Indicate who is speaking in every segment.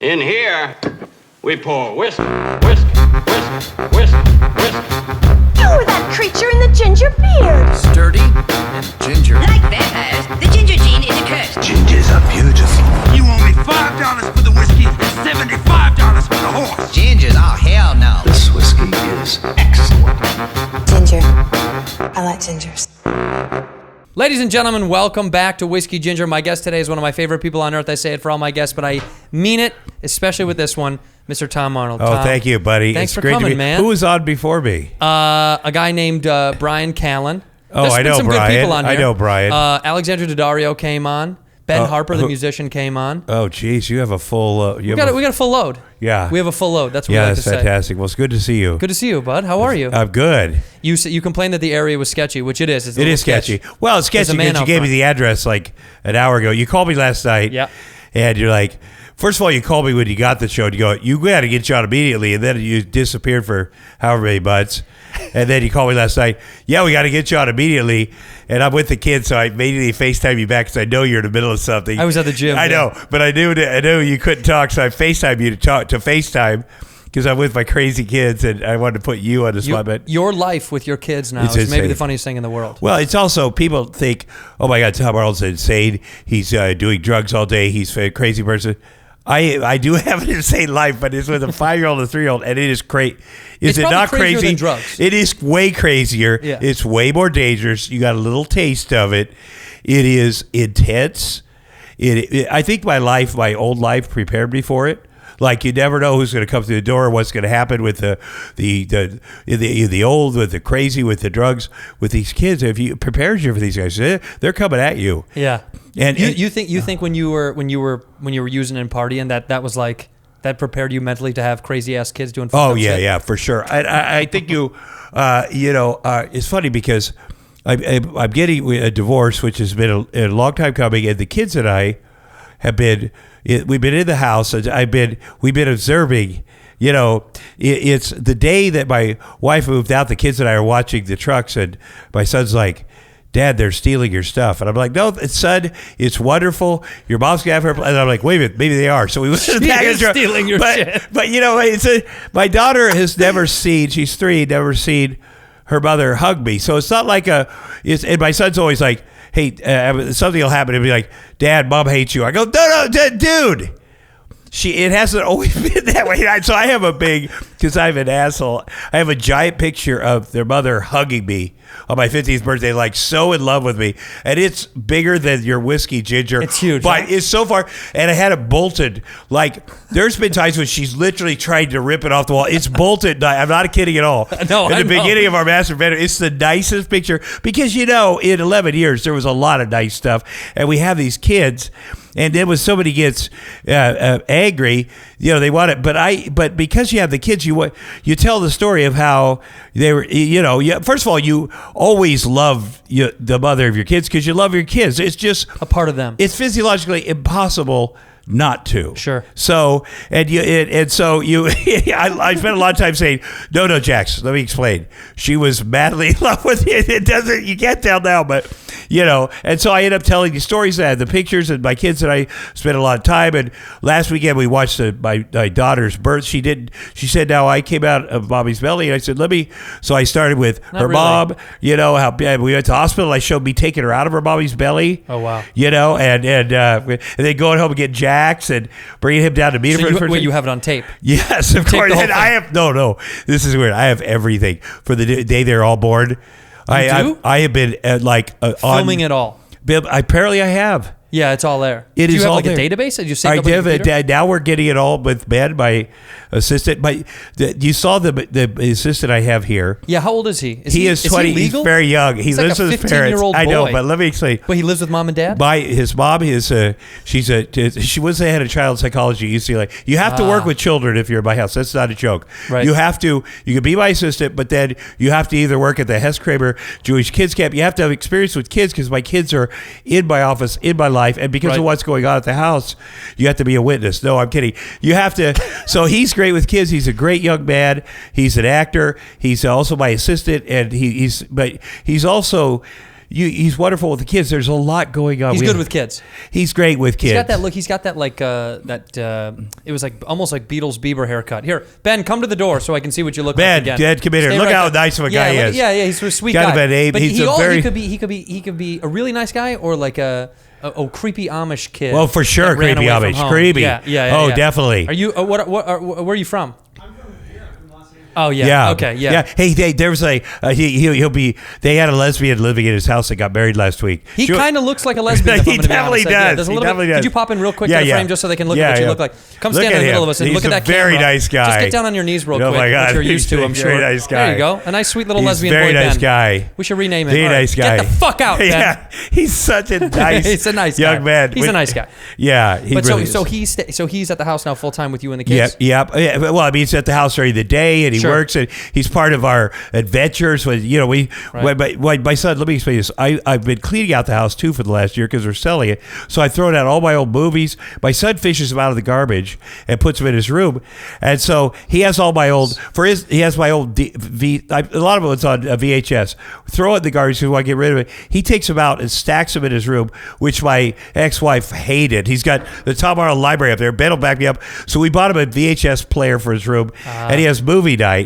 Speaker 1: In here, we pour whisk, whisk, whisk, whisk, whisk.
Speaker 2: You were that creature in the ginger beard.
Speaker 3: Sturdy and ginger.
Speaker 4: Like vampires, the ginger gene is a curse.
Speaker 5: Gingers are beautiful.
Speaker 6: You owe me $5 for the whiskey and $75 for the horse.
Speaker 4: Gingers? Oh, hell no.
Speaker 5: This whiskey is excellent.
Speaker 2: Ginger. I like gingers.
Speaker 7: Ladies and gentlemen, welcome back to Whiskey Ginger. My guest today is one of my favorite people on earth. I say it for all my guests, but I mean it, especially with this one, Mr. Tom Arnold.
Speaker 8: Oh,
Speaker 7: Tom,
Speaker 8: thank you, buddy.
Speaker 7: Thanks
Speaker 8: it's
Speaker 7: for
Speaker 8: great
Speaker 7: coming,
Speaker 8: to be,
Speaker 7: man.
Speaker 8: Who was on before me?
Speaker 7: A guy named Brian Callen.
Speaker 8: Oh,
Speaker 7: There's
Speaker 8: I
Speaker 7: been
Speaker 8: know
Speaker 7: some
Speaker 8: Brian.
Speaker 7: Good people on here.
Speaker 8: I know Brian.
Speaker 7: Alexandra Daddario came on. Ben Harper, the musician, came on.
Speaker 8: Oh, geez, you have a full.
Speaker 7: We got a full load.
Speaker 8: Yeah,
Speaker 7: we have a full load. That's what we like to
Speaker 8: that's fantastic. Well, it's good to see you.
Speaker 7: Good to see you, bud. How are you?
Speaker 8: I'm good.
Speaker 7: You complained that the area was sketchy, which it is.
Speaker 8: It is sketchy. Well, it's sketchy because you gave me the address like an hour ago. You called me last night.
Speaker 7: Yeah.
Speaker 8: And you're like, first of all, you called me when you got the show. And you go, you got to get you out immediately. And then you disappeared for however many months. And then you called me last night. Yeah, we got to get you out immediately. And I'm with the kids, so I immediately FaceTime you back because I know you're in the middle of something.
Speaker 7: I was at the gym.
Speaker 8: I know, but I knew you couldn't talk, so I FaceTime you to FaceTime because I'm with my crazy kids, and I wanted to put you on the spot. But
Speaker 7: your life with your kids now
Speaker 8: It's
Speaker 7: is maybe
Speaker 8: insane.
Speaker 7: the funniest thing in the world.
Speaker 8: well, it's also people think, oh my God, Tom Arnold's insane. He's doing drugs all day. He's a crazy person. I do have an insane life, but it's with a 5-year-old and a 3-year-old, and it is crazy. Is
Speaker 7: It's
Speaker 8: it
Speaker 7: probably
Speaker 8: not
Speaker 7: crazier
Speaker 8: crazy?
Speaker 7: than drugs.
Speaker 8: It is way crazier.
Speaker 7: Yeah.
Speaker 8: It's way more dangerous. You got a little taste of it. It is intense. I think my old life prepared me for it. Like you never know who's going to come through the door, what's going to happen with the old, with the crazy, with the drugs, with these kids. If you prepares you for these guys, they're coming at you.
Speaker 7: Yeah.
Speaker 8: And
Speaker 7: you think when you were using and partying that was like that prepared you mentally to have crazy ass kids doing.
Speaker 8: Oh yeah, for sure. I think it's funny because I'm getting a divorce, which has been a long time coming, and the kids and I have been. We've been in the house. We've been observing. It's the day that my wife moved out. The kids and I are watching the trucks, and my son's like, "Dad, they're stealing your stuff." And I'm like, "No, son, it's wonderful. Your mom's gonna have her." And I'm like, "Wait a minute, maybe they are." So we went to the back of the truck.
Speaker 7: Stealing your shit.
Speaker 8: But my daughter has never seen. She's 3, never seen her mother hug me. So it's not like and my son's always like, hey, something will happen and be like, Dad, Mom hates you. I go, no, dude. It hasn't always been that way. So I have because I'm an asshole, I have a giant picture of their mother hugging me on my 50th birthday, like so in love with me. And it's bigger than your whiskey ginger.
Speaker 7: It's huge.
Speaker 8: But
Speaker 7: huh?
Speaker 8: it's so far. And I had it bolted. Like, there's been times when she's literally tried to rip it off the wall. It's bolted. I'm not kidding at all.
Speaker 7: No,
Speaker 8: in the beginning of our master bedroom, it's the nicest picture. Because, in 11 years, there was a lot of nice stuff. And we have these kids. And then when somebody gets angry, they want it. But because you have the kids, you tell the story of how they were. First of all, you always love the mother of your kids because you love your kids. It's just
Speaker 7: a part of them.
Speaker 8: It's physiologically impossible not to.
Speaker 7: Sure.
Speaker 8: So I spent a lot of time saying, no, Jax, let me explain. She was madly in love with you. You can't tell now, but and so I end up telling you stories. I had the pictures, and my kids and I spent a lot of time. And last weekend we watched my daughter's birth. She said, now I came out of mommy's belly, and I said, so I started with her mom, how bad we went to the hospital. I showed me taking her out of her mommy's belly.
Speaker 7: Oh wow.
Speaker 8: And then going home and getting Jax and bringing him down to meet her.
Speaker 7: So you have it on tape?
Speaker 8: Yes, of course. And I have no. This is weird. I have everything for the day they're all born. I have been
Speaker 7: filming it all.
Speaker 8: Apparently, I have.
Speaker 7: Yeah, it's all there.
Speaker 8: It
Speaker 7: Do you
Speaker 8: is
Speaker 7: have
Speaker 8: all
Speaker 7: like
Speaker 8: there.
Speaker 7: a database? Did you save
Speaker 8: I
Speaker 7: it up on your
Speaker 8: did.
Speaker 7: computer?
Speaker 8: Now we're getting it all with Ben, my assistant. You saw the assistant I have here.
Speaker 7: Yeah, how old is he?
Speaker 8: He is 20. He's very young. He lives
Speaker 7: like
Speaker 8: with
Speaker 7: a
Speaker 8: his parents.
Speaker 7: 15-year-old
Speaker 8: I know,
Speaker 7: boy.
Speaker 8: but let me explain.
Speaker 7: But he lives with mom and dad?
Speaker 8: His mom is she was the head of child psychology at UCLA. You have to work with children if you're in my house. That's not a joke.
Speaker 7: Right.
Speaker 8: You can be my assistant, but then you have to either work at the Hess Kramer Jewish Kids Camp. You have to have experience with kids because my kids are in my office, in my life, and because of what's going on at the house, you have to be a witness. No, I'm kidding. You have to. So he's great with kids. He's a great young man. He's an actor. He's also my assistant, and he's also, he's wonderful with the kids. There's a lot going on.
Speaker 7: He's good with kids.
Speaker 8: He's great with kids.
Speaker 7: He's got that look. He's got that it was like almost like Beatles Bieber haircut. Here, Ben, come to the door so I can see what you look like again.
Speaker 8: Ben, come in here.
Speaker 7: Stay
Speaker 8: look
Speaker 7: right
Speaker 8: how
Speaker 7: there.
Speaker 8: nice of a guy he is.
Speaker 7: Yeah, he's a sweet
Speaker 8: Kind
Speaker 7: guy.
Speaker 8: of an Abe.
Speaker 7: But
Speaker 8: He's
Speaker 7: he could be a really nice guy or like a creepy Amish kid.
Speaker 8: Well, for sure,
Speaker 7: that ran
Speaker 8: creepy
Speaker 7: away from
Speaker 8: Amish.
Speaker 7: home.
Speaker 8: Creepy.
Speaker 7: Yeah.
Speaker 8: Oh, definitely.
Speaker 7: Are you? Where are you from? Oh yeah.
Speaker 8: Yeah.
Speaker 7: Okay. Yeah.
Speaker 8: Hey, there was he'll be. They had a lesbian living in his house that got married last week.
Speaker 7: He kind of looks like a lesbian.
Speaker 8: He definitely does.
Speaker 7: Yeah, there's a
Speaker 8: He
Speaker 7: little
Speaker 8: definitely
Speaker 7: bit.
Speaker 8: does.
Speaker 7: Could you pop in real quick
Speaker 8: Yeah,
Speaker 7: to the
Speaker 8: yeah.
Speaker 7: frame just so they can look
Speaker 8: Yeah,
Speaker 7: at what you
Speaker 8: yeah.
Speaker 7: look like? Come
Speaker 8: Look
Speaker 7: stand
Speaker 8: at
Speaker 7: in the middle
Speaker 8: him.
Speaker 7: of us and
Speaker 8: He's
Speaker 7: look at
Speaker 8: a
Speaker 7: that
Speaker 8: very
Speaker 7: camera.
Speaker 8: nice guy.
Speaker 7: Just get down on your knees real
Speaker 8: Oh
Speaker 7: quick.
Speaker 8: my God.
Speaker 7: Which you're used to, I'm
Speaker 8: He's a
Speaker 7: sure.
Speaker 8: very nice
Speaker 7: There
Speaker 8: guy.
Speaker 7: you go. A nice, sweet little
Speaker 8: He's
Speaker 7: lesbian
Speaker 8: very
Speaker 7: boy,
Speaker 8: nice
Speaker 7: Ben.
Speaker 8: guy.
Speaker 7: We should rename him.
Speaker 8: Very
Speaker 7: All right.
Speaker 8: nice guy.
Speaker 7: Get the fuck out, Ben.
Speaker 8: Yeah, he's such a nice.
Speaker 7: He's a nice
Speaker 8: young
Speaker 7: guy.
Speaker 8: man.
Speaker 7: He's a nice guy.
Speaker 8: Yeah, he
Speaker 7: But
Speaker 8: really
Speaker 7: so
Speaker 8: is.
Speaker 7: he's at the house now full time with you and the kids.
Speaker 8: Yep. Yeah, well, I mean, he's at the house during the day, and he
Speaker 7: Sure.
Speaker 8: works, and he's part of our adventures. When my son, let me explain this. I've been cleaning out the house too for the last year because we're selling it. So I thrown out all my old movies. My son fishes them out of the garbage and puts them in his room, and so he has all my old. He has my old a lot of it's on VHS. Throw it in the garbage because I get rid of it. He takes them out and stacks them in his room, which my ex-wife hated. He's got the Tom Arnold library up there. Ben will back me up. So we bought him a VHS player for his room, and he has movie night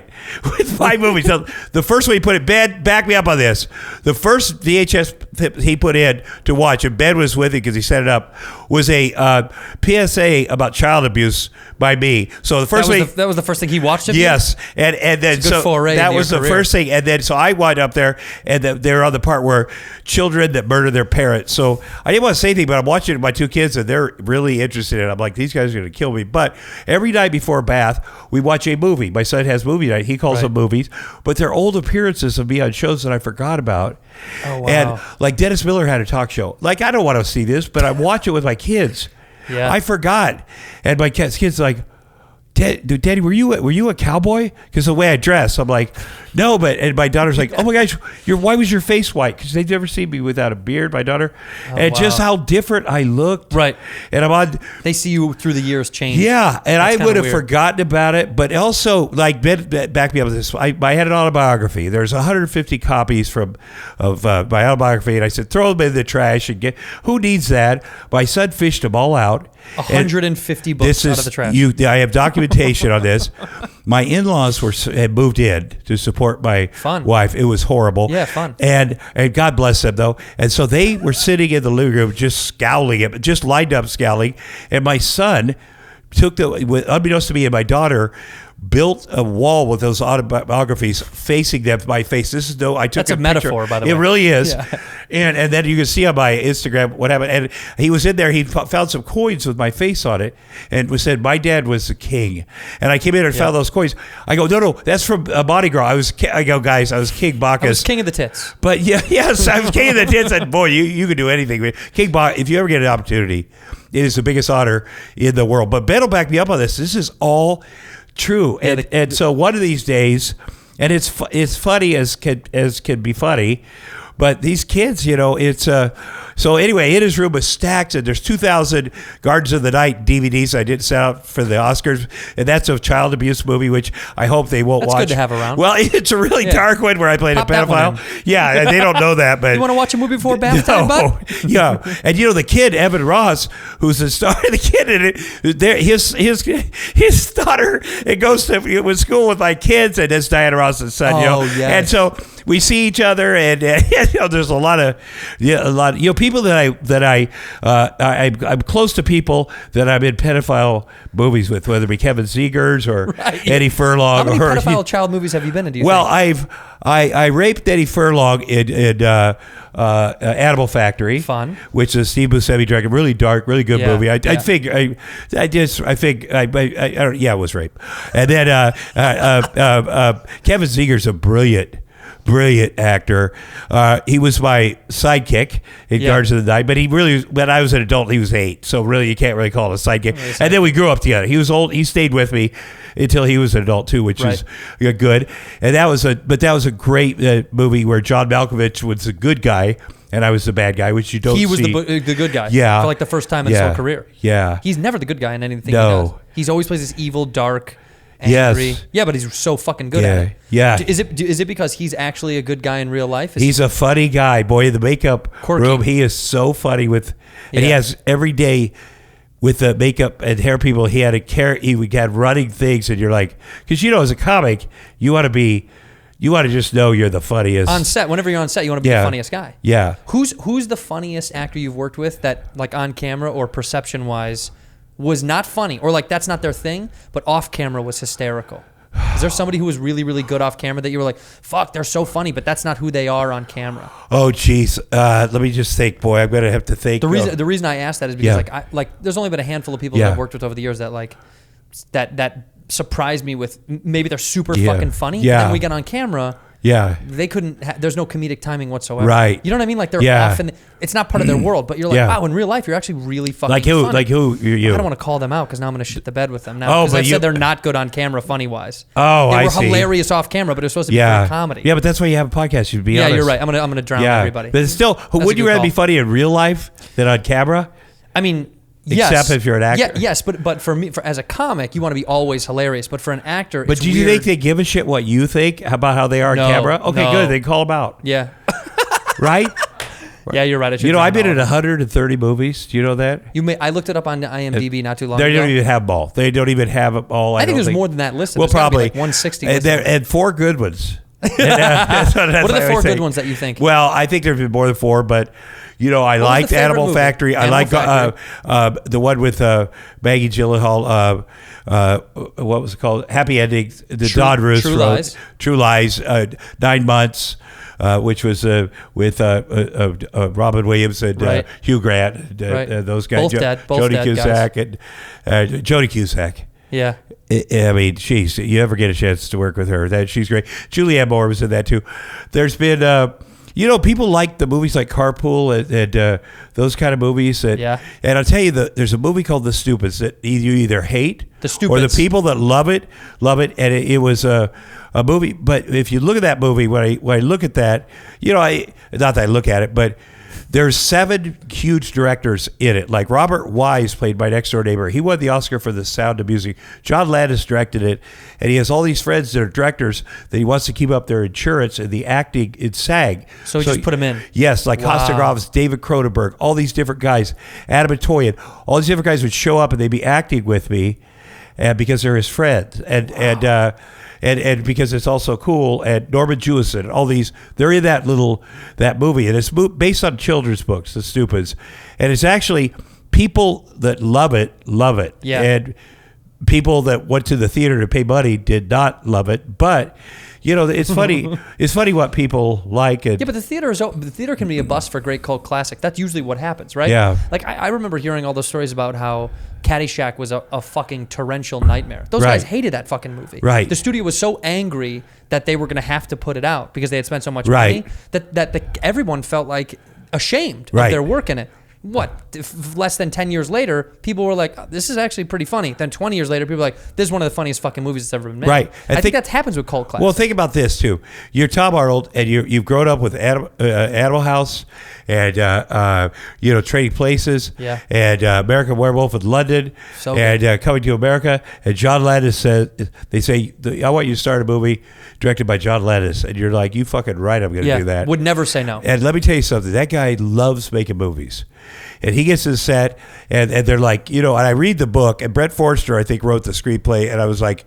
Speaker 8: with 5 movies. So the first one he put it, Ben, back me up on this. The first VHS he put in to watch, and Ben was with it because he set it up, was a PSA about child abuse by me. So the first
Speaker 7: that was the first thing he watched of you?
Speaker 8: Yes, and then
Speaker 7: It's a good foray
Speaker 8: that
Speaker 7: into
Speaker 8: was
Speaker 7: your
Speaker 8: the
Speaker 7: career.
Speaker 8: first thing, and then so I wind up there, and they're on the part where children that murder their parents. So I didn't want to say anything, but I'm watching it with my 2 kids, and they're really interested in it. I'm like, these guys are going to kill me. But every night before bath, we watch a movie. My son has movie night. He calls them movies, but they're old appearances of me on shows that I forgot about.
Speaker 7: Oh, wow.
Speaker 8: And like Dennis Miller had a talk show. Like, I don't want to see this, but I watch it with my kids.
Speaker 7: Yeah.
Speaker 8: I forgot, and my kids like, Daddy, were you a cowboy? Because the way I dress, I'm like, no, and my daughter's like, oh my gosh, why was your face white? Because they've never seen me without a beard, my daughter, and just how different I looked.
Speaker 7: Right.
Speaker 8: And I'm on.
Speaker 7: They see you through the years change.
Speaker 8: Yeah, and
Speaker 7: That's
Speaker 8: I would have
Speaker 7: weird.
Speaker 8: forgotten about it, but also, like, back me up with this. I had an autobiography. There's 150 copies of my autobiography, and I said, throw them in the trash and who needs that? My son fished them all out.
Speaker 7: 150 books out of the trash.
Speaker 8: I have documentation on this. My in-laws had moved in to support my wife. It was horrible.
Speaker 7: Yeah, fun.
Speaker 8: And God bless them, though. And so they were sitting in the living room just scowling, just lined up scowling. And my son unbeknownst to me and my daughter, built a wall with those autobiographies facing them, my face. This is I took
Speaker 7: That's a
Speaker 8: picture.
Speaker 7: metaphor, by the way.
Speaker 8: It really is.
Speaker 7: Yeah.
Speaker 8: And then you can see on my Instagram what happened. And he was in there. He found some coins with my face on it, and said, "My dad was the king." And I came in and found those coins. I go, no, that's from Mardi Gras. I go, guys, I was King Bacchus.
Speaker 7: I was king of the tits.
Speaker 8: But yes, I was king of the tits. And boy, you can do anything. King Bacchus. If you ever get an opportunity, it is the biggest honor in the world. But Ben will back me up on this. This is all true, and so one of these days, and it's funny as can be funny, but these kids, it's so anyway, in his room was stacked, and there's 2,000 Gardens of the Night DVDs I didn't send out for the Oscars, and that's a child abuse movie, which I hope they won't
Speaker 7: That's
Speaker 8: watch.
Speaker 7: good to have around.
Speaker 8: Well, it's a really dark one where I played
Speaker 7: Pop
Speaker 8: a
Speaker 7: that one
Speaker 8: pedophile. Yeah, they don't know that, but
Speaker 7: You want to watch a movie before bath time, bud?
Speaker 8: yeah, and the kid Evan Ross, who's the star, the kid in it, his daughter, it goes to school with my kids, and it's Diana Ross's son.
Speaker 7: Oh, yes.
Speaker 8: And so we see each other, and there's a lot of people that I'm close to people that I'm in pedophile movies with, whether it be Kevin Zegers or Eddie Furlong.
Speaker 7: How many pedophile child movies have you been in? Do you think?
Speaker 8: I raped Eddie Furlong in Animal Factory,
Speaker 7: Fun.
Speaker 8: which is Steve Buscemi directed, really dark, really good movie. I think it was rape. And then Kevin Zegers a brilliant actor. He was my sidekick in Guardians of the Night, but when I was an adult, he was 8. So really, you can't really call it a sidekick. And then we grew up together. He was old. He stayed with me until he was an adult too, which is good. And that was a great movie where John Malkovich was the good guy and I was the bad guy, which you don't see.
Speaker 7: He was the good guy.
Speaker 8: Yeah.
Speaker 7: For like the first time in his whole career.
Speaker 8: Yeah.
Speaker 7: He's never the good guy in anything he does. He's always plays this evil, dark. angry.
Speaker 8: Yes.
Speaker 7: Yeah, but he's so fucking good at it.
Speaker 8: Yeah.
Speaker 7: Is it because he's actually a good guy in real life?
Speaker 8: He's a funny guy. Boy, in the makeup
Speaker 7: Quirky.
Speaker 8: room, he is so funny with, and he
Speaker 7: Yeah.
Speaker 8: has every day with the makeup and hair people, he had running things, and you're like, because as a comic, you want to just know you're the funniest.
Speaker 7: on set. Whenever you're on set, you want to be the funniest guy.
Speaker 8: Yeah.
Speaker 7: Who's the funniest actor you've worked with that, like, on camera or perception wise, was not funny, or like that's not their thing, but off camera was hysterical? Is there somebody who was really, really good off camera that you were like, fuck, they're so funny, but that's not who they are on camera?
Speaker 8: Oh, geez. Let me just think, boy. I'm going to have to think.
Speaker 7: The reason I asked that is because there's only been a handful of people that I've worked with over the years that that surprised me with maybe they're super fucking funny.
Speaker 8: Yeah.
Speaker 7: And then we get on camera.
Speaker 8: Yeah.
Speaker 7: They couldn't. There's no comedic timing whatsoever.
Speaker 8: Right.
Speaker 7: You know what I mean? Like they're off, and it's not part of their world. But you're like, wow, in real life, you're actually really fucking
Speaker 8: like who?
Speaker 7: funny.
Speaker 8: Like who? You?
Speaker 7: I don't want to call them out because now I'm going to shit the bed with them now. Because I've said they're not good on camera, funny wise.
Speaker 8: Oh,
Speaker 7: they were
Speaker 8: see.
Speaker 7: hilarious off camera, but it was supposed to be for comedy.
Speaker 8: Yeah, but that's why you have a podcast. You'd be honest.
Speaker 7: Yeah, you're right. I'm gonna drown everybody.
Speaker 8: But still, would you rather be funny in real life than on camera?
Speaker 7: I mean. Yes.
Speaker 8: Except if you're an actor.
Speaker 7: Yeah, yes, but for me, as a comic, you want to be always hilarious. But for an actor,
Speaker 8: But
Speaker 7: it's
Speaker 8: do you
Speaker 7: weird.
Speaker 8: think they give a shit what you think about how they are on camera? Okay,
Speaker 7: no.
Speaker 8: good. They call them out.
Speaker 7: Yeah.
Speaker 8: Right?
Speaker 7: Yeah, you're right.
Speaker 8: I've been in 130 movies. Do you know that?
Speaker 7: I looked it up on IMDb not too long
Speaker 8: They
Speaker 7: ago.
Speaker 8: don't even have them all. They don't even have them all.
Speaker 7: I think there's more than that listed.
Speaker 8: Well,
Speaker 7: There's gotta be
Speaker 8: probably
Speaker 7: like 160.
Speaker 8: and 4 good ones.
Speaker 7: What are the 4 good ones that you think?
Speaker 8: Well, I think there's been more than 4, but I liked Animal
Speaker 7: movie?
Speaker 8: Factory. I like the one with Maggie Gyllenhaal. What was it called? Happy Endings. The Don Roos
Speaker 7: True
Speaker 8: wrote.
Speaker 7: Lies.
Speaker 8: True Lies. 9 Months. Which was with Robin Williams and Hugh Grant, those guys.
Speaker 7: Both dead. Both
Speaker 8: Jody
Speaker 7: dead
Speaker 8: Cusack
Speaker 7: guys.
Speaker 8: and Jody Cusack.
Speaker 7: Yeah.
Speaker 8: I mean, geez, you ever get a chance to work with her? She's great. Julianne Moore was in that too. There's been, people like the movies like Carpool and those kind of movies. And I'll tell you, there's a movie called The Stupids that you either hate or the people that love it. And it was a movie. But if you look at that movie, when I look at that, not that I look at it, but there's 7 huge directors in it. Like Robert Wise played my next door neighbor. He won the Oscar for The Sound of Music. John Landis directed it, and he has all these friends that are directors that he wants to keep up their insurance and the acting in SAG.
Speaker 7: So he just put them in.
Speaker 8: Yes, like Costa Groves, David Cronenberg, all these different guys, Adam Atoyan, all these different guys would show up and they'd be acting with me, and because they're his friends, and because it's also cool, and Norman Jewison, all these, they're in that movie, and it's based on children's books, The Stupids, and it's actually people that love it, and people that went to the theater to pay money did not love it, but it's funny. It's funny what people like. And,
Speaker 7: but the theater can be a bus for a great cult classic. That's usually what happens, right?
Speaker 8: Yeah.
Speaker 7: Like I remember hearing all those stories about how Caddyshack was a fucking torrential nightmare. Those guys hated that fucking movie.
Speaker 8: Right.
Speaker 7: The studio was so angry that they were going to have to put it out because they had spent so much money that everyone felt like ashamed of their work in it. Less than 10 years later, people were like, this is actually pretty funny. Then 20 years later, people were like, this is one of the funniest fucking movies that's ever been made.
Speaker 8: Right.
Speaker 7: I think that happens with cult classics.
Speaker 8: Well, think about this, too. You're Tom Arnold, and you've grown up with Animal House and, Trading Places and American Werewolf in London and Coming to America. And John Landis said, they say, I want you to start a movie directed by John Landis. And you're like, you fucking right, I'm going to do that.
Speaker 7: Would never say no.
Speaker 8: And let me tell you something. That guy loves making movies. And he gets to the set, and they're like, and I read the book, and Brett Forster, I think, wrote the screenplay, and I was like,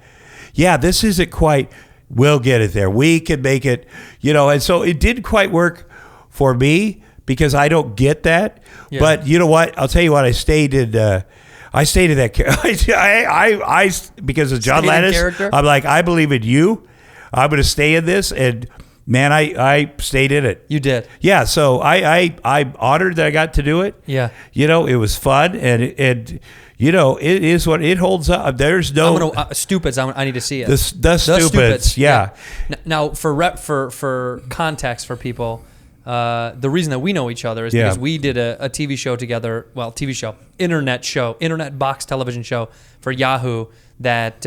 Speaker 8: yeah, this isn't quite, we'll get it there. We can make it, and so it didn't quite work for me because I don't get that. Yeah. But you know what? I'll tell you what, I stayed in that I because of John Landis, I'm like, I believe in you. I'm going to stay in this, and man, I stayed in it.
Speaker 7: You did.
Speaker 8: Yeah, so I'm honored that I got to do it.
Speaker 7: Yeah.
Speaker 8: It was fun, and it is what it holds up. There's no
Speaker 7: Stupids. I need to see it.
Speaker 8: The Stupids. Yeah.
Speaker 7: Now, for context for people, the reason that we know each other is because we did a TV show together. Well, internet box television show for Yahoo that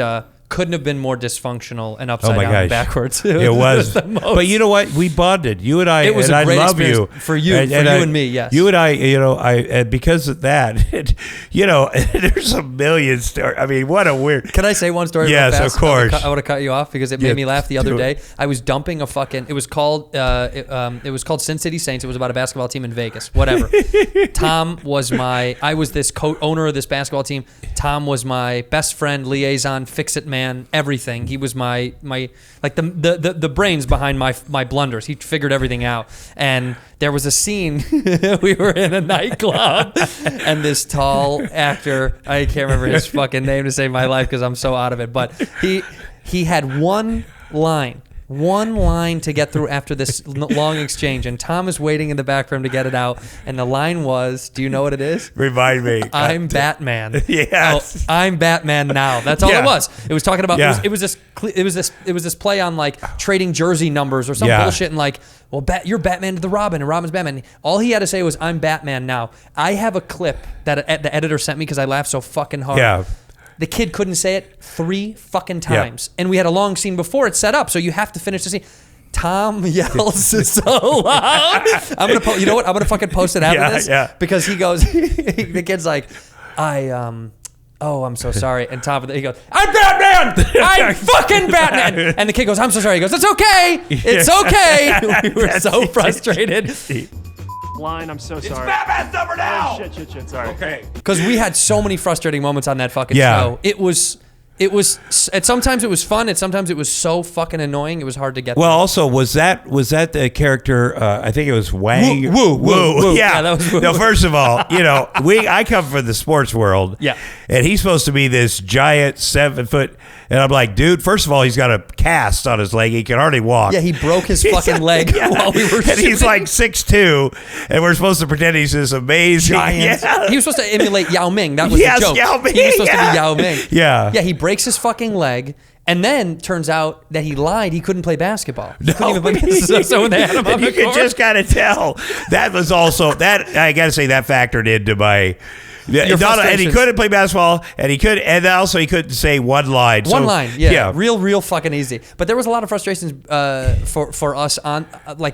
Speaker 7: couldn't have been more dysfunctional and upside down and backwards.
Speaker 8: It was.
Speaker 7: the most.
Speaker 8: But you know what? We bonded. You and I.
Speaker 7: It was
Speaker 8: and
Speaker 7: a
Speaker 8: I
Speaker 7: great
Speaker 8: love you.
Speaker 7: experience for you and me. Yes.
Speaker 8: You and I. And because of that, there's a million stories. I mean, what a weird.
Speaker 7: Can I say one story?
Speaker 8: Yes,
Speaker 7: real fast?
Speaker 8: of course.
Speaker 7: I would have cut you off because it made me laugh the other day. I was dumping a fucking. It was called. It was called Sin City Saints. It was about a basketball team in Vegas. Whatever. Tom was I was this owner of this basketball team. Tom was my best friend, liaison, fix-it man, everything. He was my like the brains behind my blunders. He figured everything out. And there was a scene. We were in a nightclub, and this tall actor, I can't remember his fucking name to save my life because I'm so out of it, but he had one line to get through after this long exchange, and Tom is waiting in the back for him to get it out, and the line was, do you know what it is?
Speaker 8: Remind me.
Speaker 7: I'm Batman.
Speaker 8: Yes.
Speaker 7: Oh, I'm Batman now. That's all it was. It was talking about it was this play on like trading jersey numbers or some bullshit, and like, well, you're Batman to the Robin, and Robin's Batman. All he had to say was, I'm Batman now. I have a clip that the editor sent me because I laughed so fucking hard.
Speaker 8: Yeah.
Speaker 7: The kid couldn't say it 3 fucking times. And we had a long scene before it set up, so you have to finish the scene. Tom yells so loud. I'm gonna you know what? I'm gonna fucking post it after this.
Speaker 8: Yeah.
Speaker 7: Because he goes, the kid's like, oh, I'm so sorry. And Tom, he goes, I'm Batman! I'm fucking Batman! And the kid goes, I'm so sorry. He goes, it's okay! It's okay! We were so frustrated.
Speaker 9: Line, I'm so sorry.
Speaker 6: It's Batman's number now!
Speaker 9: Oh, shit, sorry.
Speaker 6: Okay.
Speaker 7: Because we had so many frustrating moments on that fucking show. It was, sometimes it was fun, and sometimes it was so fucking annoying, it was hard to get
Speaker 8: Well,
Speaker 7: through.
Speaker 8: also, was that the character, I think it was Wang?
Speaker 7: Woo.
Speaker 8: Yeah.
Speaker 7: That was Woo.
Speaker 8: No, first of all, I come from the sports world.
Speaker 7: Yeah.
Speaker 8: And he's supposed to be this giant 7 foot. And I'm like, dude, first of all, he's got a cast on his leg. He can hardly walk.
Speaker 7: Yeah, he broke his fucking leg while we were shooting.
Speaker 8: And he's like 6'2", and we're supposed to pretend he's this amazing
Speaker 7: giant.
Speaker 8: Yeah.
Speaker 7: He was supposed to emulate Yao Ming. That was
Speaker 8: Yes,
Speaker 7: the joke.
Speaker 8: Yao Ming,
Speaker 7: He was supposed to be Yao Ming.
Speaker 8: Yeah.
Speaker 7: Yeah, he breaks his fucking leg, and then turns out that he lied. He couldn't play basketball. He couldn't even play so when they had him on the
Speaker 8: you
Speaker 7: court.
Speaker 8: could just kind of tell. That was also, I got to say, that factored into my... and he couldn't play basketball, and also he couldn't say one line.
Speaker 7: Yeah. Real fucking easy. But there was a lot of frustrations for us on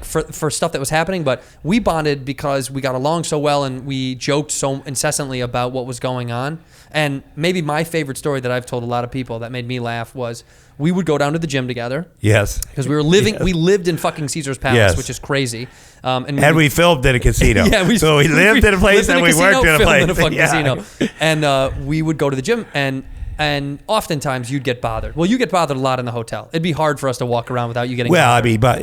Speaker 7: for stuff that was happening. But we bonded because we got along so well, and we joked so incessantly about what was going on. And maybe my favorite story that I've told a lot of people that made me laugh was we would go down to the gym together.
Speaker 8: Yes.
Speaker 7: Because we were living, we lived in fucking Caesar's Palace, which is crazy.
Speaker 8: And we filmed in a casino.
Speaker 7: Yeah, we
Speaker 8: lived in a place and we worked in a place.
Speaker 7: In a fucking casino. And we would go to the gym, and oftentimes you'd get bothered. Well, you get bothered a lot in the hotel. It'd be hard for us to walk around without you getting bothered.
Speaker 8: But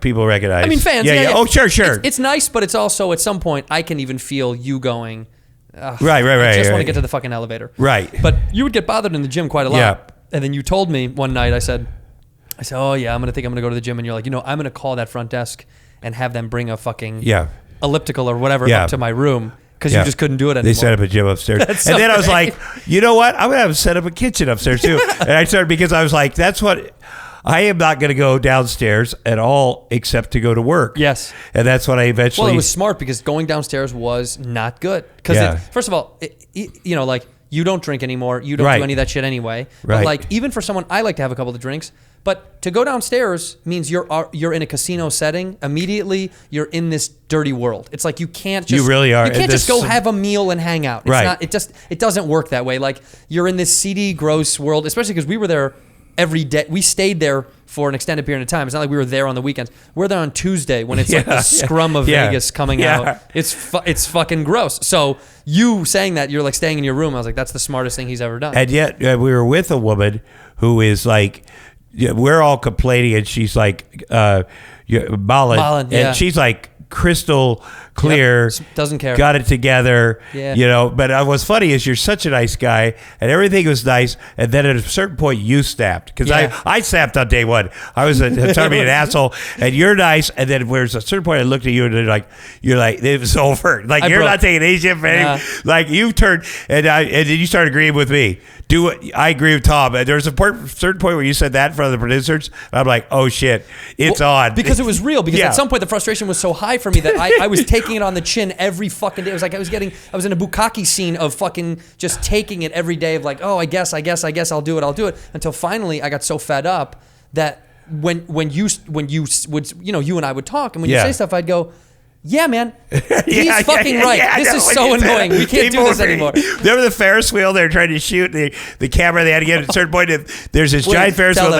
Speaker 8: people recognize.
Speaker 7: I mean, fans.
Speaker 8: Yeah. Oh, sure.
Speaker 7: It's nice, but it's also at some point I can even feel you going.
Speaker 8: Right.
Speaker 7: I just want to get to the fucking elevator.
Speaker 8: Right.
Speaker 7: But you would get bothered in the gym quite a lot.
Speaker 8: Yeah.
Speaker 7: And then you told me one night, I said, oh yeah, I'm gonna go to the gym, and you're like, I'm gonna call that front desk and have them bring a fucking elliptical or whatever up to my room. Because you just couldn't do it anymore.
Speaker 8: They set up a gym upstairs. And then I was like, you know what? I'm going to have set up a kitchen upstairs too. And I started because I was like, I am not going to go downstairs at all except to go to work.
Speaker 7: Yes.
Speaker 8: And that's what I eventually...
Speaker 7: Well, it was smart because going downstairs was not good. Because first of all, you don't drink anymore. You don't do any of that shit anyway.
Speaker 8: Right.
Speaker 7: But even for someone, I like to have a couple of drinks. But to go downstairs means you're in a casino setting. Immediately, you're in this dirty world. It's like you can't just...
Speaker 8: You really are.
Speaker 7: You can't just go have a meal and hang out. It's
Speaker 8: right.
Speaker 7: It doesn't work that way. Like, you're in this seedy, gross world, especially because we were there every day. We stayed there for an extended period of time. It's not like we were there on the weekends. We're there on Tuesday when it's like the scrum of Vegas coming out. It's fucking gross. So you saying that, you're like staying in your room. I was like, that's the smartest thing he's ever done.
Speaker 8: And yet we were with a woman who is like... we're all complaining, and she's like, Malin, and she's like crystal clear,
Speaker 7: doesn't care,
Speaker 8: got it together, But what's funny is you're such a nice guy, and everything was nice, and then at a certain point you snapped because I snapped on day one. I was trying to be an asshole, and you're nice, and then there's a certain point I looked at you, and you're like it was over. Like you're not taking any shit for anything. Like you turned, and then you started agreeing with me. do it. I agree with Tom. There's a certain point where you said that in front of the producers. And I'm like, oh shit, it's on.
Speaker 7: Because it was real. Because at some point the frustration was so high for me that I was taking it on the chin every fucking day. It was like I was in a bukkake scene of fucking just taking it every day of like, oh, I guess I'll do it. Until finally I got so fed up that when you would, you and I would talk, and when you say stuff, I'd go, yeah, man, he's fucking right. This is so annoying. We can't do this anymore.
Speaker 8: Remember the Ferris wheel? They were trying to shoot the camera. They had to get at a certain point. There's this giant Ferris wheel.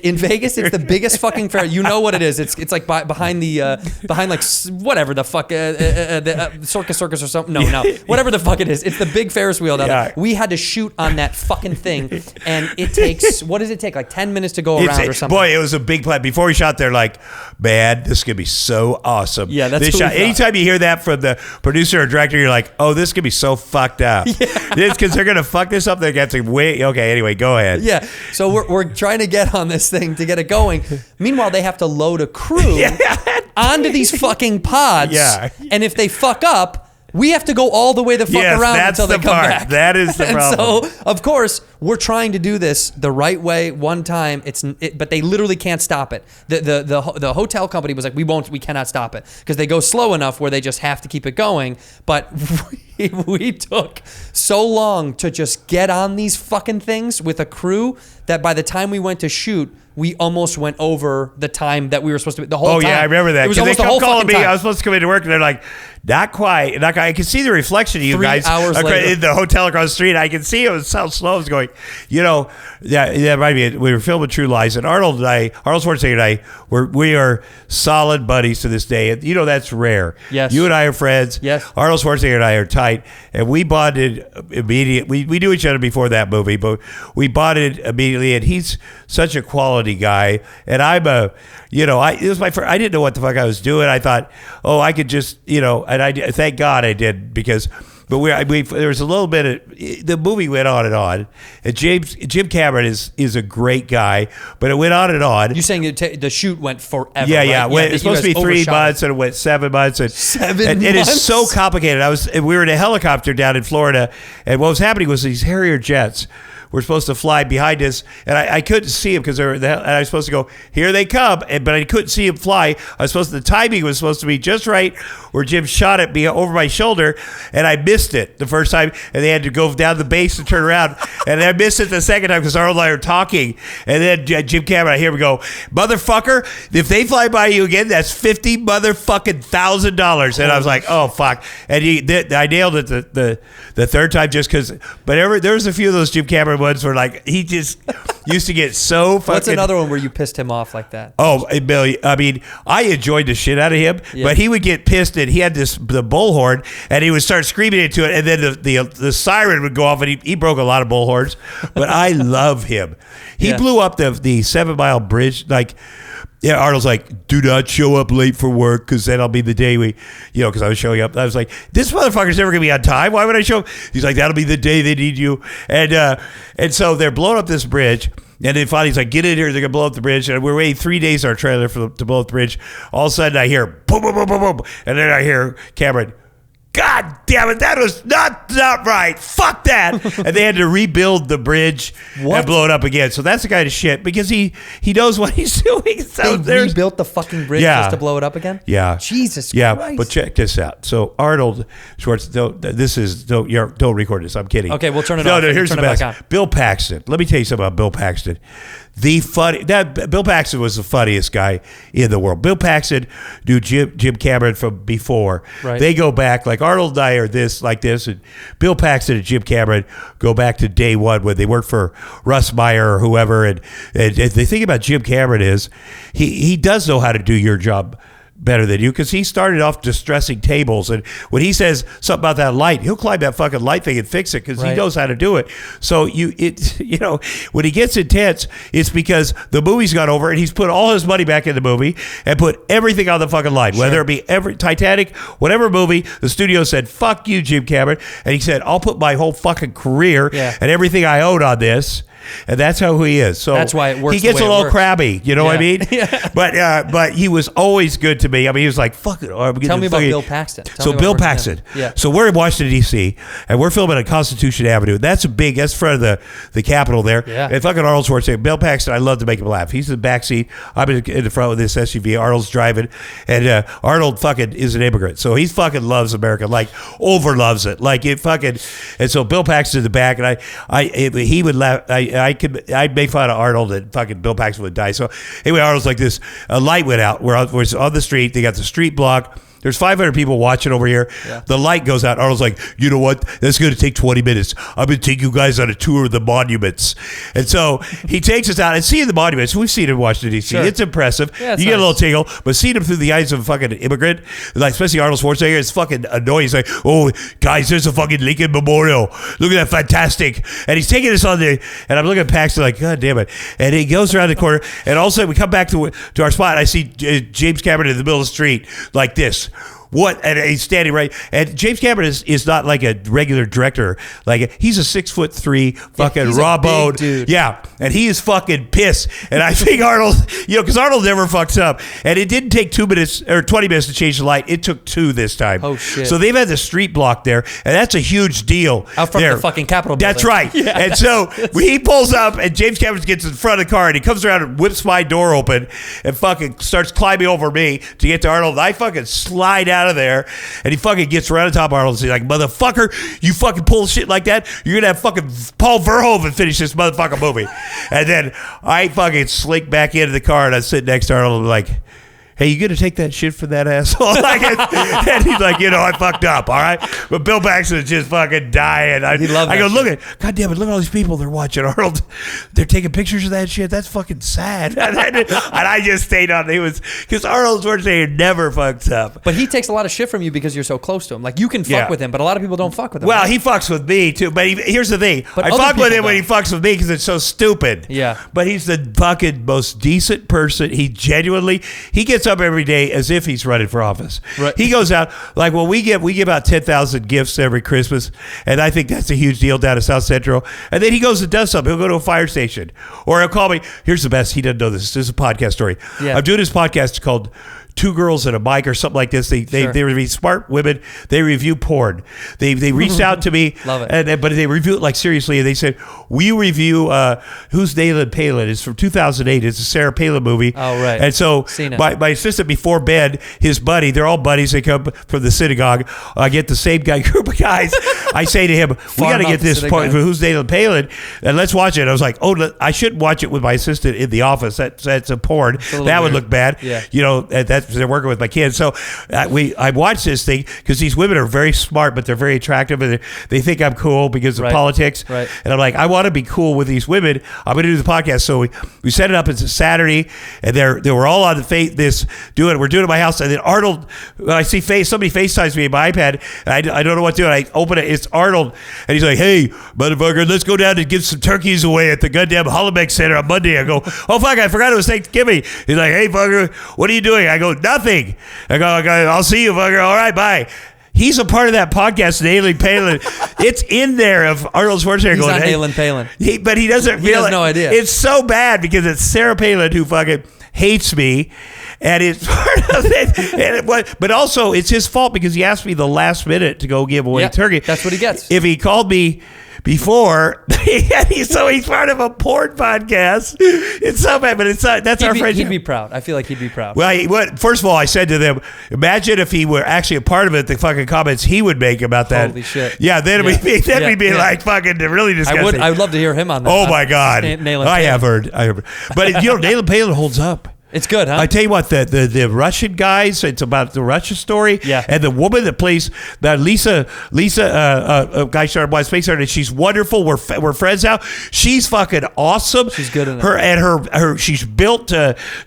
Speaker 7: In Vegas, it's the biggest fucking Ferris. You know what it is? It's like behind like whatever the fuck the circus or something. No, whatever the fuck it is. It's the big Ferris wheel down there. We had to shoot on that fucking thing, and it takes, what does it take? Like 10 minutes to go around or something.
Speaker 8: Boy, it was a big plan. Before we shot, they're like, man, this is gonna be so awesome.
Speaker 7: Yeah, that's cool.
Speaker 8: Anytime you hear that from the producer or director, you're like, oh, this could be so fucked up. It's because they're going to fuck this up. They're going to wait. Okay, anyway, go ahead.
Speaker 7: Yeah. So we're trying to get on this thing to get it going. Meanwhile, they have to load a crew onto these fucking pods. Yeah. And if they fuck up, we have to go all the way the fuck around until they come back.
Speaker 8: That is the problem.
Speaker 7: So, of course, we're trying to do this the right way one time. But they literally can't stop it. The hotel company was like, we cannot stop it because they go slow enough where they just have to keep it going. But we took so long to just get on these fucking things with a crew that by the time we went to shoot, we almost went over the time that we were supposed to be the whole time.
Speaker 8: Oh, yeah, I remember that.
Speaker 7: It was almost the whole
Speaker 8: calling me.
Speaker 7: time.
Speaker 8: I was supposed to come into work, and they're like, not quite. I can see the reflection of you
Speaker 7: 3
Speaker 8: guys
Speaker 7: hours later.
Speaker 8: in the hotel across the street. I can see it was how slow it was going. That might be it. We were filming True Lies, and Arnold Schwarzenegger and I, we are solid buddies to this day. And that's rare.
Speaker 7: Yes.
Speaker 8: You and I are friends.
Speaker 7: Yes.
Speaker 8: Arnold Schwarzenegger and I are tight, and we bonded immediately. We knew each other before that movie, but we bonded immediately, and he's such a quality guy. And I'm it was my first, I didn't know what the fuck I was doing. I thought, oh, I could just, and I thank God I did but there was a little bit of, the movie went on, and Jim Cameron is a great guy, but it went on and on.
Speaker 7: You're saying the shoot went forever,
Speaker 8: yeah,
Speaker 7: right?
Speaker 8: It was supposed to be 3 months, and it went 7 months. And
Speaker 7: 7 months?
Speaker 8: It is so complicated. We were in a helicopter down in Florida, and what was happening was these Harrier jets were supposed to fly behind us, and I couldn't see them because and I was supposed to go, here they come, but I couldn't see them fly. The timing was supposed to be just right where Jim shot at me over my shoulder, and I missed it the first time, and they had to go down the base and turn around, and I missed it the second time because Arnold and I were talking, and then Jim Cameron, I hear him go, motherfucker, if they fly by you again, that's $50 motherfucking $1,000, and I was like, oh fuck, and I nailed it the third time just because, but there was a few of those Jim Cameron ones where like he just used to get so fucking.
Speaker 7: What's another one where you pissed him off like that?
Speaker 8: Oh, Billy, I mean, I enjoyed the shit out of him, but he would get pissed, and he had the bullhorn, and he would start screaming into it, and then the siren would go off, and he broke a lot of bullhorns. But I love him. He blew up the 7 Mile bridge, like. Yeah, Arnold's like, do not show up late for work because that'll be the day because I was showing up. I was like, this motherfucker's never going to be on time. Why would I show up? He's like, that'll be the day they need you. And so they're blowing up this bridge. And then finally he's like, get in here. They're going to blow up the bridge. And we're waiting 3 days in our trailer to blow up the bridge. All of a sudden I hear boom, boom, boom, boom, boom. And then I hear Cameron, God damn it, that was not right. Fuck that. And they had to rebuild the bridge and blow it up again. So that's the kind of shit because he knows what he's doing. So
Speaker 7: they rebuilt the fucking bridge just to blow it up again?
Speaker 8: Yeah.
Speaker 7: Jesus
Speaker 8: Christ.
Speaker 7: Yeah,
Speaker 8: but check this out. So Arnold Schwarzenegger, don't record this. I'm kidding.
Speaker 7: Okay, we'll turn it off.
Speaker 8: No, here's the best. Bill Paxton. Let me tell you something about Bill Paxton. Bill Paxton was the funniest guy in the world. Bill Paxton knew Jim Cameron from before. Right. They go back, like Arnold and I are like this, and Bill Paxton and Jim Cameron go back to day one when they worked for Russ Meyer or whoever. And the thing about Jim Cameron is he does know how to do your job better than you because he started off distressing tables, and when he says something about that light, he'll climb that fucking light thing and fix it because he knows how to do it. So when he gets intense, it's because the movie's gone over and he's put all his money back in the movie and put everything on the fucking line, whether it be Titanic, whatever movie. The studio said, fuck you, Jim Cameron, and he said, I'll put my whole fucking career and everything I own on this. And that's how he is. So
Speaker 7: that's why it works
Speaker 8: he gets
Speaker 7: the
Speaker 8: a
Speaker 7: way it
Speaker 8: little
Speaker 7: works.
Speaker 8: crabby. You know what I mean?
Speaker 7: Yeah.
Speaker 8: But he was always good to me. I mean, he was like, fuck it.
Speaker 7: Tell me about Bill Paxton.
Speaker 8: So Bill Paxton.
Speaker 7: Yeah.
Speaker 8: So we're in Washington, D.C., and we're filming on Constitution Avenue. That's front of the Capitol there.
Speaker 7: Yeah.
Speaker 8: And fucking Arnold Schwarzenegger. Bill Paxton, I love to make him laugh. He's in the backseat. I'm in the front with this SUV. Arnold's driving. And Arnold fucking is an immigrant. So he fucking loves America. Like, over loves it. Like, it fucking... And so Bill Paxton in the back, and he would laugh. I'd make fun of Arnold, and fucking Bill Paxton would die. So anyway, Arnold's like this. A light went out. We're on the street. They got the street blocked. There's 500 people watching over here. Yeah. The light goes out. Arnold's like, you know what? That's going to take 20 minutes. I'm going to take you guys on a tour of the monuments. And so he takes us out and seeing the monuments. We've seen it in Washington, D.C. Sure. It's impressive. Yeah, you get a little tingle, but seeing him through the eyes of a fucking immigrant, like especially Arnold Schwarzenegger, it's fucking annoying. He's like, oh, guys, there's a fucking Lincoln Memorial. Look at that, fantastic. And he's taking us on and I'm looking at Paxton like, God damn it. And he goes around the corner, and all of a sudden we come back to our spot, and I see James Cameron in the middle of the street like this. What? And he's standing right. And James Cameron is not like a regular director. Like, he's a 6'3" fucking raw bone dude. Yeah, and he is fucking pissed. And I think Arnold, because Arnold never fucks up. And it didn't take 2 minutes or 20 minutes to change the light. It took 2 this time.
Speaker 7: Oh shit!
Speaker 8: So they've had the street block there, and that's a huge deal.
Speaker 7: Out front of the fucking Capitol building.
Speaker 8: That's right. Yeah. And so he pulls up, and James Cameron gets in front of the car, and he comes around and whips my door open, and fucking starts climbing over me to get to Arnold. I fucking slide out of there, and he fucking gets right on top of Arnold and he's like, motherfucker, you fucking pull shit like that, you're gonna have fucking Paul Verhoeven finish this motherfucking movie. And then I fucking slink back into the car, and I sit next to Arnold and I'm like, hey, you gonna take that shit from that asshole? And he's like, I fucked up, all right? But Bill Paxton is just fucking dying. I go, look, God damn it, look at all these people they're watching Arnold. They're taking pictures of that shit. That's fucking sad. And I just stayed on. Because Arnold Schwarzenegger never fucks up.
Speaker 7: But he takes a lot of shit from you because you're so close to him. Like, you can fuck with him, but a lot of people don't fuck with him.
Speaker 8: Well, he fucks with me too. But here's the thing. But I fuck with him when he fucks with me because it's so stupid.
Speaker 7: Yeah.
Speaker 8: But he's the fucking most decent person. He gets up every day as if he's running for office. Right. He goes out like, well, we give out 10,000 gifts every Christmas, and I think that's a huge deal down at South Central. And then he goes and does something. He'll go to a fire station, or he'll call me. Here's the best. He doesn't know this. This is a podcast story. Yeah. I'm doing this podcast called Two Girls and a Bike or something like this. They review smart women. They review porn. They reached out to me.
Speaker 7: Love it.
Speaker 8: But they review it like seriously. And they said, we review Who's Nayland Palin? It's from 2008. It's a Sarah Palin movie.
Speaker 7: Oh, right.
Speaker 8: And so my assistant before bed, his buddy, they're all buddies. They come from the synagogue. I get the same group of guys. I say to him, we got to get this point for Who's Nayland Palin, and let's watch it. I was like, I shouldn't watch it with my assistant in the office. That's a porn. That would look bad. Yeah. That's they're working with my kids. So I watched this thing because these women are very smart, but they're very attractive, and they think I'm cool because of politics. Right. And I'm like, I want to be cool with these women. I'm going to do the podcast. So we set it up. It's a Saturday, and they were all on the we're doing it at my house. And then Arnold, I see somebody FaceTimes me on my iPad, and I don't know what to do. And I open it. It's Arnold, and he's like, hey, motherfucker, let's go down and give some turkeys away at the goddamn Hollenbeck Center on Monday. I go, oh fuck, I forgot it was Thanksgiving. He's like, hey, fucker, what are you doing? I go, nothing. I go, I'll see you, fucker. All right, bye. He's a part of that podcast, Nayland Palin. It's in there of Arnold Schwarzenegger.
Speaker 7: He's not Nayland Palin.
Speaker 8: But he doesn't
Speaker 7: He has no idea.
Speaker 8: It's so bad because it's Sarah Palin who fucking hates me. And it's part of it. But also, it's his fault because he asked me the last minute to go give away turkey.
Speaker 7: That's what he gets.
Speaker 8: If he called me before, so he's part of a porn podcast. It's so bad, but it's not. That's our friendship.
Speaker 7: He'd be proud. I feel like he'd be proud.
Speaker 8: Well, first of all, I said to them, imagine if he were actually a part of it, the fucking comments he would make about that.
Speaker 7: Holy shit.
Speaker 8: Yeah, then we'd be like fucking really disgusting.
Speaker 7: I would love to hear him on that.
Speaker 8: Oh my God. I have heard. But Nayland Palin holds up.
Speaker 7: It's good, huh?
Speaker 8: I tell you what, the Russian guys, it's about the Russia story. Yeah. And the woman that plays that Lisa, guy started by Space Art, and she's wonderful. We're friends now. She's fucking awesome.
Speaker 7: She's good in it.
Speaker 8: Her she's built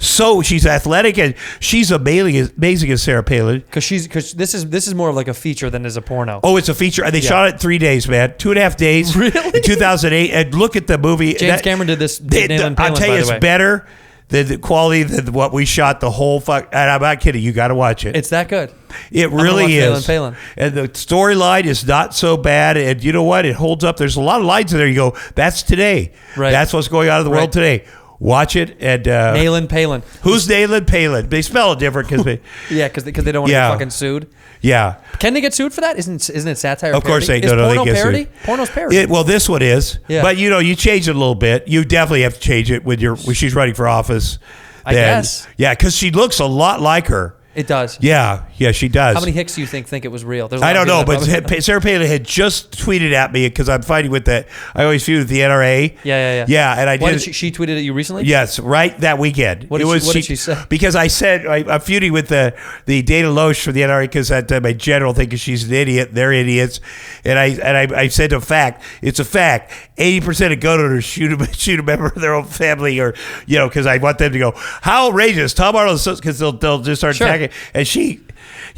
Speaker 8: she's athletic, and she's amazing as Sarah Palin.
Speaker 7: Because this is more of like a feature than is a porno.
Speaker 8: Oh, it's a feature. And they shot it in 3 days, man. 2.5 days. Really? In 2008. And look at the movie.
Speaker 7: James Cameron did this. Nayland Palin,
Speaker 8: I'll tell you, it's better the quality than what we shot the whole fuck. And I'm not kidding. You got to watch it.
Speaker 7: It's that good.
Speaker 8: It really is.
Speaker 7: Palin.
Speaker 8: And the storyline is not so bad. And you know what? It holds up. There's a lot of lines in there. You go, that's today.
Speaker 7: Right.
Speaker 8: That's what's going on in the world today. Watch it. And
Speaker 7: Nayland Palin.
Speaker 8: Who's Nayland Palin? They spell it different because
Speaker 7: because they don't want to get fucking sued.
Speaker 8: Yeah.
Speaker 7: Can they get sued for that? Isn't it satire?
Speaker 8: Of course
Speaker 7: parody?
Speaker 8: they don't.
Speaker 7: Porno
Speaker 8: They get
Speaker 7: parody?
Speaker 8: sued.
Speaker 7: Porno's parody.
Speaker 8: Well, this one is.
Speaker 7: Yeah.
Speaker 8: But you change it a little bit. You definitely have to change it when she's running for office.
Speaker 7: I guess.
Speaker 8: Yeah, because she looks a lot like her.
Speaker 7: It does.
Speaker 8: Yeah, she does.
Speaker 7: How many hicks do you think it was real?
Speaker 8: I don't know, but Sarah Palin had just tweeted at me because I'm fighting with that. I always feud with the NRA.
Speaker 7: Yeah.
Speaker 8: Yeah, and I did.
Speaker 7: She tweeted at you recently?
Speaker 8: Yes, right that weekend.
Speaker 7: What did she say?
Speaker 8: Because I said I'm feuding with the Dana Loesch for the NRA because that my general thinks she's an idiot. They're idiots, and I said a fact. It's a fact. 80% of gun owners shoot a member of their own family, or because I want them to go, how outrageous. Tom Arnold, because they'll just start attacking. And she,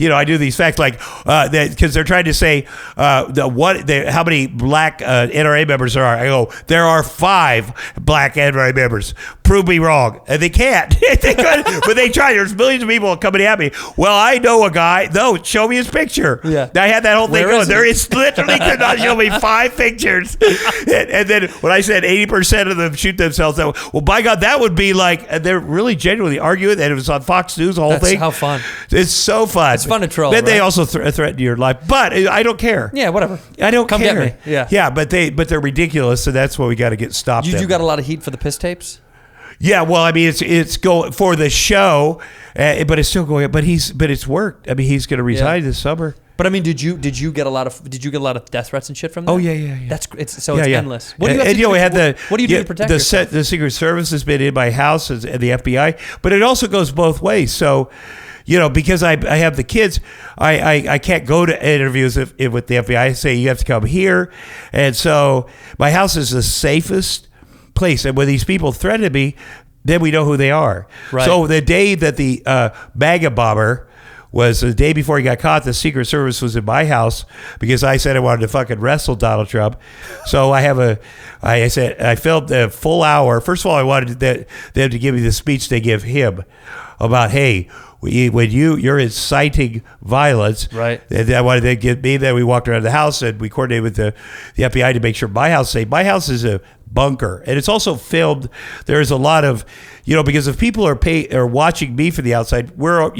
Speaker 8: I do these facts like because they're trying to say how many black NRA members there are. I go, there are 5 black NRA members. Prove me wrong, and they can't. They couldn't, but they try. There's millions of people coming at me. Well, I know a guy. No, show me his picture.
Speaker 7: Yeah,
Speaker 8: I had that whole thing going. There is literally could not show me 5 pictures. And then when I said 80% of them shoot themselves, well, by God, that would be like, and they're really genuinely arguing that it was on Fox News. The whole thing.
Speaker 7: How fun!
Speaker 8: It's so fun.
Speaker 7: It's fun to troll.
Speaker 8: Then they
Speaker 7: right?
Speaker 8: also threaten your life, but I don't care.
Speaker 7: Yeah, whatever.
Speaker 8: I don't
Speaker 7: Come
Speaker 8: care.
Speaker 7: get me. Yeah,
Speaker 8: yeah, but they're ridiculous, so that's what we got to get stopped.
Speaker 7: You got a lot of heat for the piss tapes.
Speaker 8: Yeah, well, I mean, it's going for the show, but it's still going. But it's worked. I mean, he's going to resign this summer.
Speaker 7: But I mean, did you get a lot of death threats and shit from that?
Speaker 8: Oh yeah.
Speaker 7: It's endless. What do you
Speaker 8: What
Speaker 7: do you do to protect yourself?
Speaker 8: The Secret Service has been in my house and the FBI, but it also goes both ways. So, because I have the kids, I can't go to interviews with the FBI. I say you have to come here, and so my house is the safest place. And when these people threaten me, then we know who they are.
Speaker 7: Right.
Speaker 8: So the day that the MAGA bomber was the day before he got caught, the Secret Service was in my house because I said I wanted to fucking wrestle Donald Trump. So I said I filmed a full hour. First of all, I wanted them to give me the speech they give him about, hey, when you're inciting violence,
Speaker 7: right?
Speaker 8: And I wanted to get me. Then we walked around the house and we coordinated with the FBI to make sure my house is safe. My house is a bunker, and it's also filmed. There's a lot of, because if people are watching me from the outside, we're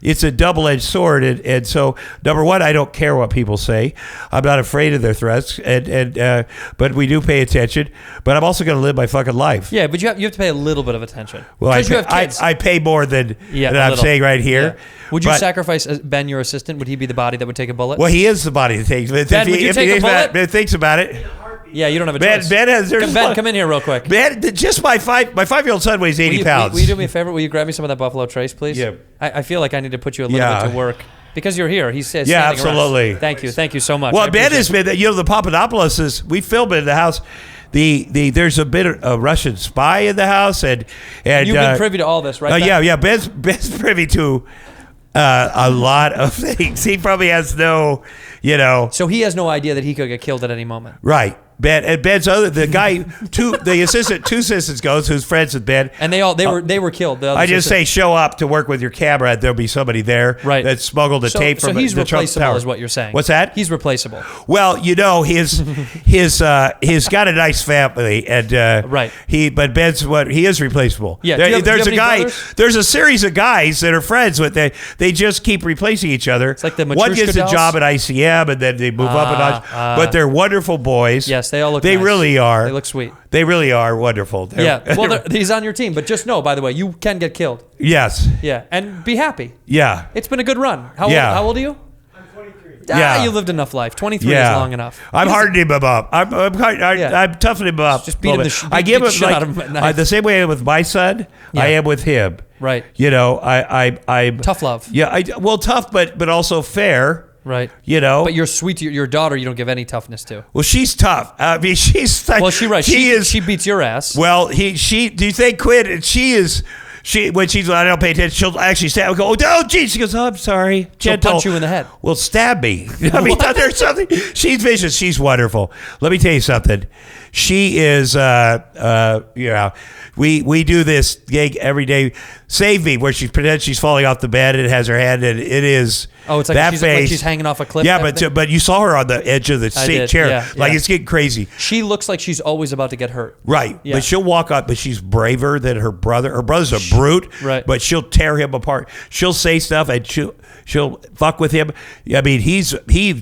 Speaker 8: it's a double-edged sword, and so number one, I don't care what people say. I'm not afraid of their threats, but we do pay attention. But I'm also going to live my fucking life.
Speaker 7: Yeah, but you have to pay a little bit of attention.
Speaker 8: Well,
Speaker 7: you have kids.
Speaker 8: I pay more than I'm saying right here.
Speaker 7: Yeah. Would you sacrifice Ben, your assistant? Would he be the body that would take a bullet?
Speaker 8: Well, he is the body that takes.
Speaker 7: Ben, would you take a bullet?
Speaker 8: Ben thinks about it.
Speaker 7: Yeah, you don't have a choice.
Speaker 8: Ben,
Speaker 7: come in here real quick.
Speaker 8: Ben, just my 5-year-old son weighs 80 pounds.
Speaker 7: Will you do me a favor? Will you grab me some of that Buffalo Trace, please?
Speaker 8: Yeah.
Speaker 7: I feel like I need to put you a little bit to work. Because you're here. He says,
Speaker 8: yeah, absolutely.
Speaker 7: Thank you so much.
Speaker 8: Well, Ben has been, the Papadopoulos we filmed it in the house. There's a bit of a Russian spy in the house, and
Speaker 7: you've been privy to all this, right?
Speaker 8: Yeah. Ben's privy to a lot of things. He probably has no,
Speaker 7: So he has no idea that he could get killed at any moment.
Speaker 8: Right. Ben's the guy, the assistant, 2 assistants goes who's friends with Ben,
Speaker 7: and they were killed.
Speaker 8: I just say show up to work with your camera, and there'll be somebody there that smuggled the tape from the Trump Tower.
Speaker 7: So he's replaceable, is what you're saying.
Speaker 8: What's that?
Speaker 7: He's replaceable.
Speaker 8: Well, he's got a nice family, and
Speaker 7: right.
Speaker 8: But Ben's he is replaceable.
Speaker 7: Yeah.
Speaker 8: There's a guy.
Speaker 7: Brothers?
Speaker 8: There's a series of guys that are friends with. They just keep replacing each other.
Speaker 7: It's like the
Speaker 8: one gets
Speaker 7: dolls?
Speaker 8: a job at ICM, and then they move up a notch. But they're wonderful boys.
Speaker 7: Yes, they all look.
Speaker 8: They
Speaker 7: nice.
Speaker 8: really are.
Speaker 7: They look sweet.
Speaker 8: They really are wonderful.
Speaker 7: Well, he's on your team, but just know, by the way, you can get killed.
Speaker 8: Yes.
Speaker 7: Yeah, and be happy.
Speaker 8: Yeah.
Speaker 7: It's been a good run. How old are you? I'm 23.
Speaker 8: Yeah.
Speaker 7: You lived enough life. 23 is long enough.
Speaker 8: I'm hardening him up. I'm toughening him up.
Speaker 7: Just beat him
Speaker 8: I give him
Speaker 7: shit out of him
Speaker 8: the same way I am with my son. I am with him.
Speaker 7: Right.
Speaker 8: I'm
Speaker 7: tough love.
Speaker 8: Yeah. Tough, but also fair.
Speaker 7: Right.
Speaker 8: But
Speaker 7: you're sweet to your daughter. You don't give any toughness to.
Speaker 8: Well, she's tough. I mean, she's like,
Speaker 7: well, she beats your ass.
Speaker 8: Well, do you think Quinn? When I don't pay attention, she'll actually stab. I'll go, oh, geez. She goes, oh, I'm sorry.
Speaker 7: She'll punch you in the head.
Speaker 8: Well, stab me. I mean, there's something. She's vicious. She's wonderful. Let me tell you something. she is, we do this gig every day. Save Me, where she pretends she's falling off the bed and has her hand, and it is.
Speaker 7: Oh, it's like
Speaker 8: that
Speaker 7: she's,
Speaker 8: face.
Speaker 7: like she's hanging off a cliff.
Speaker 8: Yeah, but you saw her on the edge of the chair.
Speaker 7: Yeah,
Speaker 8: like
Speaker 7: yeah.
Speaker 8: it's getting crazy.
Speaker 7: She looks like she's always about to get hurt.
Speaker 8: Right.
Speaker 7: Yeah.
Speaker 8: But she'll walk up, but she's braver than her brother. Her brother's a brute.
Speaker 7: Right.
Speaker 8: But she'll tear him apart. She'll say stuff and she'll fuck with him. I mean, he's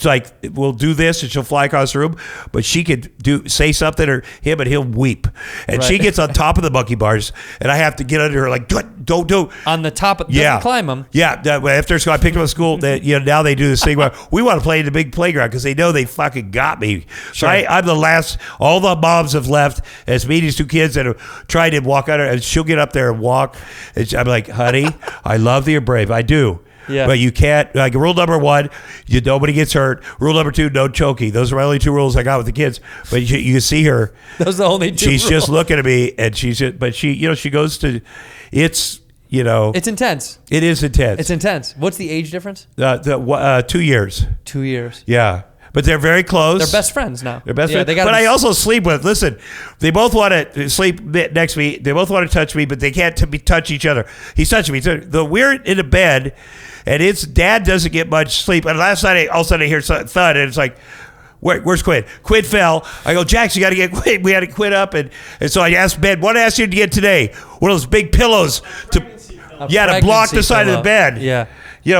Speaker 8: like, we'll do this, and she'll fly across the room, but she could say something or him, and he'll weep. And she gets on top of the monkey bars, and I have to get under her like, don't.
Speaker 7: On the top of, doesn't climb them.
Speaker 8: Yeah. After school, I picked up a school that, now they do this thing where we want to play in the big playground because they know they fucking got me. So I'm the last. All the moms have left. And it's me, these two kids that have tried to walk under, and she'll get up there and walk. And I'm like, honey, I love that you're brave. I do.
Speaker 7: Yeah.
Speaker 8: But you can't, like, rule number 1, nobody gets hurt. Rule number 2, no choking. Those are my only 2 rules I got with the kids. But you see her.
Speaker 7: Those are the only 2
Speaker 8: She's
Speaker 7: rules.
Speaker 8: just looking at me, and she goes to, it's
Speaker 7: intense.
Speaker 8: It is intense.
Speaker 7: It's intense. What's the age difference?
Speaker 8: 2 years.
Speaker 7: 2 years.
Speaker 8: Yeah. But they're very close.
Speaker 7: They're best friends now.
Speaker 8: They're best friends.
Speaker 7: They
Speaker 8: But I also sleep with. Listen, they both want to sleep next to me. They both want to touch me, but they can't touch each other. He's touching me. So we're in a bed, and its dad doesn't get much sleep. And last night, all of a sudden, I hear thud, and it's like, where's Quinn? Quinn fell. I go, Jax, you got to get Quinn. We had to Quinn up, and so I asked Ben, what asked you to get today? One of those big pillows to block the side of the bed.
Speaker 7: Yeah.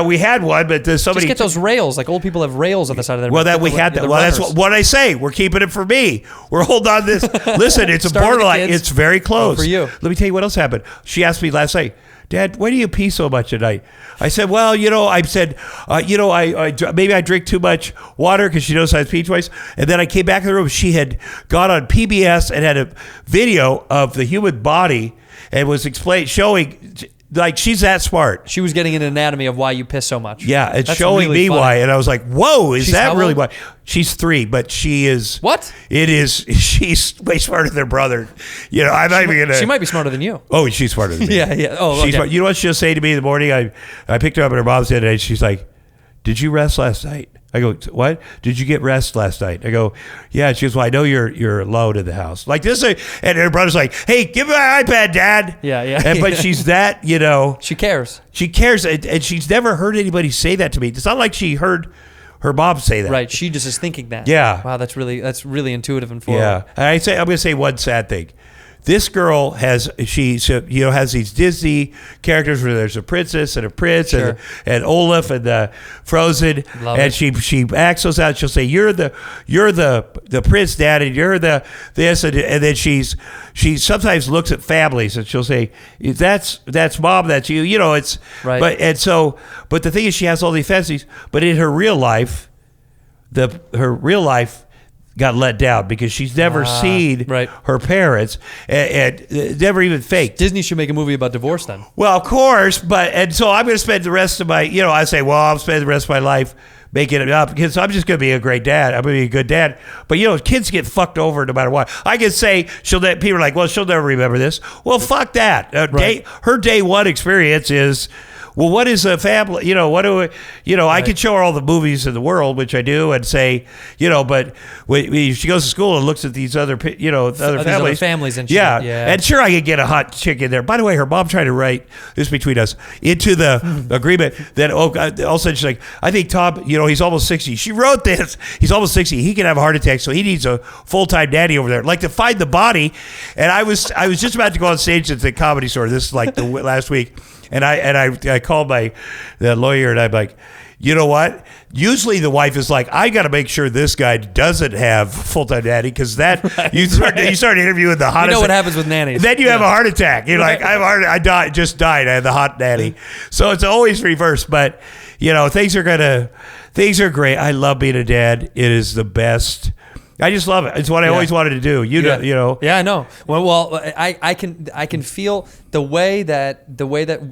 Speaker 8: We had one, but somebody
Speaker 7: just get those rails. Like old people have rails on the side of their.
Speaker 8: Well, that we had that. Well, that's what I say. We're keeping it for me. We're holding on to this. Listen, it's a borderline. It's very close
Speaker 7: for you.
Speaker 8: Let me tell you what else happened. She asked me last night, Dad, why do you pee so much at night? I said, well, I said, maybe I drink too much water because she knows I pee twice. And then I came back in the room. She had gone on PBS and had a video of the human body and was showing. Like, she's that smart.
Speaker 7: She was getting an anatomy of why you piss so much.
Speaker 8: Yeah, it's
Speaker 7: That's
Speaker 8: showing
Speaker 7: really
Speaker 8: me
Speaker 7: funny.
Speaker 8: why. And I was like, whoa, is
Speaker 7: She's
Speaker 8: that
Speaker 7: how
Speaker 8: really
Speaker 7: old?
Speaker 8: why? She's 3, but she is.
Speaker 7: What?
Speaker 8: It is. She's way smarter than her brother. I'm not even going to.
Speaker 7: She might be smarter than you.
Speaker 8: Oh, she's smarter than me.
Speaker 7: Yeah. Oh,
Speaker 8: she's
Speaker 7: okay.
Speaker 8: smart. You know what she'll say to me in the morning? I picked her up at her mom's the other day. She's like, did you rest last night? I go, what? Did you get rest last night? I go, yeah. She goes, well, I know you're alone in the house. Like this, and her brother's like, hey, give me my iPad, Dad.
Speaker 7: Yeah.
Speaker 8: But she's that,
Speaker 7: She cares.
Speaker 8: She cares, and she's never heard anybody say that to me. It's not like she heard her mom say that.
Speaker 7: Right. She just is thinking that.
Speaker 8: Yeah.
Speaker 7: Wow, that's really intuitive and forward.
Speaker 8: Yeah. And I'm going to say one sad thing. This girl has these Disney characters where there's a princess and a prince
Speaker 7: Sure.
Speaker 8: and Olaf and the Frozen.
Speaker 7: Love
Speaker 8: and
Speaker 7: it.
Speaker 8: she acts those out. She'll say, you're the prince, Dad, and you're the this, and then she sometimes looks at families and she'll say, that's Mom, that's you. It's
Speaker 7: right.
Speaker 8: But the thing is, she has all these fantasies, but in her real life, her real life got let down because she's never seen her parents and never even faked.
Speaker 7: Disney should make a movie about divorce then.
Speaker 8: Well, of course, and so I'm going to spend the rest of my, I say, well, I'll spend the rest of my life making it up because I'm just going to be a great dad. I'm going to be a good dad. But, kids get fucked over no matter what. I can say, people are like, well, she'll never remember this. Well, fuck that. Her day one experience is, well, what is a family? What do I could show her all the movies in the world, which I do, and say, but when she goes to school and looks at these other, other families,
Speaker 7: and
Speaker 8: yeah, and sure, I could get a hot chick in there. By the way, her mom tried to write this between us into the agreement that all of a sudden she's like, I think Tom, he's almost 60. She wrote this. He's almost 60. He can have a heart attack, so he needs a full-time daddy over there, like to find the body. And I was just about to go on stage at the Comedy Store. This is like the last week. And I called the lawyer and I'm like, you know what? Usually the wife is like, I got to make sure this guy doesn't have full-time daddy because you start interviewing the hottest.
Speaker 7: You know what happens with nannies.
Speaker 8: Then you have a heart attack. You're like, I just died. I had the hot nanny. So it's always reversed. But things are great. I love being a dad. It is the best. I just love it. It's what I always wanted to do. know.
Speaker 7: Yeah, I know. Well, I can feel the way that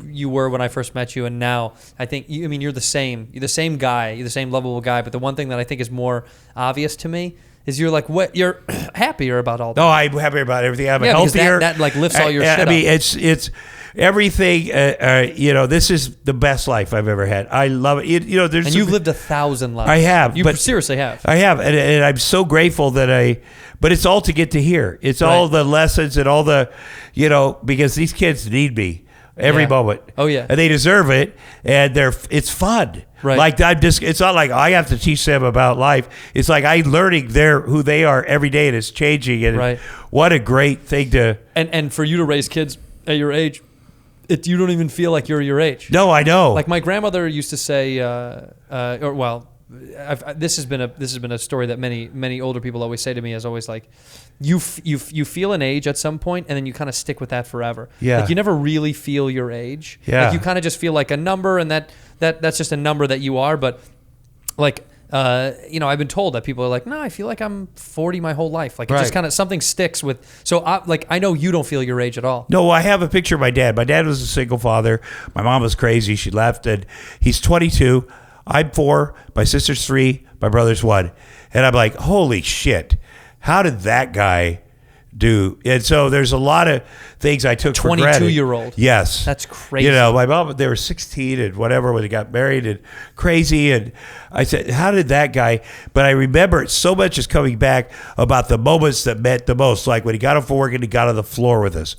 Speaker 7: you were when I first met you, and now I think you're the same. You're the same guy. You're the same lovable guy. But the one thing that I think is more obvious to me is you're like what you're happier about all that.
Speaker 8: No, I'm happier about everything. I'm
Speaker 7: because
Speaker 8: healthier.
Speaker 7: that like lifts all your shit
Speaker 8: I mean,
Speaker 7: up.
Speaker 8: it's everything. This is the best life I've ever had. I love it. There's
Speaker 7: and you've lived 1,000 lives.
Speaker 8: I have.
Speaker 7: You
Speaker 8: but
Speaker 7: seriously have.
Speaker 8: I have, and I'm so grateful that But it's all to get to here. It's all the lessons and all the, because these kids need me every moment.
Speaker 7: Oh yeah,
Speaker 8: and they deserve it, and it's fun.
Speaker 7: Right.
Speaker 8: Like it's not like I have to teach them about life. It's like I'm learning who they are every day, and it's changing. And what a great thing to.
Speaker 7: And for you to raise kids at your age, you don't even feel like you're your age.
Speaker 8: No, I know.
Speaker 7: Like my grandmother used to say, this has been a story that many older people always say to me, is always like, you feel an age at some point, and then you kind of stick with that forever.
Speaker 8: Yeah.
Speaker 7: Like you never really feel your age.
Speaker 8: Yeah.
Speaker 7: Like you kind of just feel like a number, and that's just a number that you are. But like, I've been told that people are like, no, I feel like I'm 40 my whole life. Like it just kind of something sticks with. So I know you don't feel your age at all.
Speaker 8: No, I have a picture of my dad. My dad was a single father. My mom was crazy. She left, and he's 22. I'm 4. My sister's 3. My brother's 1. And I'm like, holy shit. How did that guy do? And so there's a lot of things I took for granted.
Speaker 7: 22-year-old.
Speaker 8: Yes.
Speaker 7: That's crazy.
Speaker 8: My mom, they were 16 and whatever when they got married, and crazy. And I said, how did that guy? But I remember so much is coming back about the moments that meant the most. Like when he got off work and he got on the floor with us.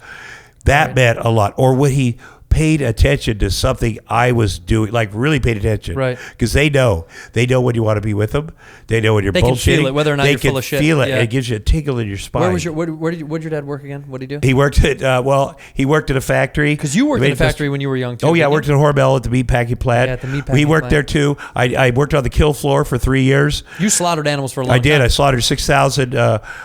Speaker 8: That meant a lot. Or when he paid attention to something I was doing, like really paid attention.
Speaker 7: Right.
Speaker 8: Because they know when you want to be with them. They know when you're bullshitting.
Speaker 7: They can feel it, whether or not you're full of shit.
Speaker 8: They can feel it.
Speaker 7: Yeah.
Speaker 8: And it gives you a tingle in your spine.
Speaker 7: Where'd your dad work again? What did he do?
Speaker 8: He worked at, he worked at a factory.
Speaker 7: Because you worked in a factory when you were young too.
Speaker 8: Oh yeah, I worked at Hormel at the meatpacking plant.
Speaker 7: Yeah, at the meatpacking
Speaker 8: We worked
Speaker 7: plant.
Speaker 8: there too. I worked on the kill floor for 3 years.
Speaker 7: You slaughtered animals for a long time.
Speaker 8: I did. I slaughtered 6,000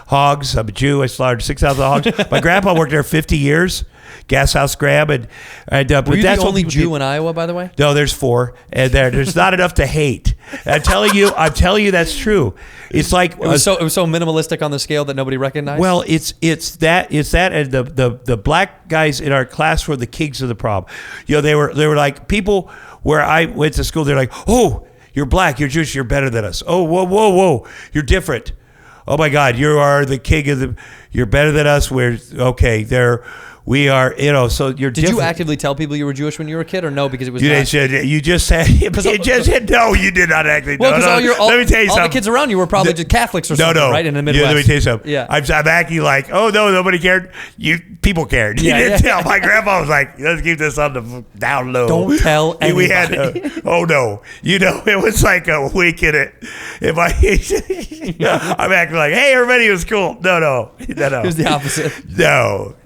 Speaker 8: hogs. I'm a Jew. I slaughtered 6,000 hogs. My grandpa worked there 50 years. Gas House Grab, and
Speaker 7: were you the only Jew in Iowa, by the way?
Speaker 8: No, there's 4, and there's not enough to hate. I'm telling you that's true. It's like
Speaker 7: it was so minimalistic on the scale that nobody recognized.
Speaker 8: Well, it's that, and the black guys in our class were the kings of the problem. They were like people where I went to school. They're like, oh, you're black, you're Jewish, you're better than us. Oh, whoa, you're different. Oh my God, you are the king of the. You're better than us. We're okay. We are, so you're
Speaker 7: Did
Speaker 8: different.
Speaker 7: you actively tell people you were Jewish when you were a kid, or no, because it was
Speaker 8: You
Speaker 7: not?
Speaker 8: just said no, you did not actually.
Speaker 7: Well, because
Speaker 8: let me tell you
Speaker 7: all
Speaker 8: something.
Speaker 7: the kids around you were probably just Catholics or something, right, in the Midwest.
Speaker 8: Let me tell you something.
Speaker 7: Yeah.
Speaker 8: I'm acting like, oh, no, nobody cared. People cared. You didn't tell. My grandpa was like, let's keep this on the down low.
Speaker 7: Don't tell anybody.
Speaker 8: We had, oh, no. It was like a week in it. If I'm acting like, hey, everybody was cool. No.
Speaker 7: It was the opposite.
Speaker 8: No.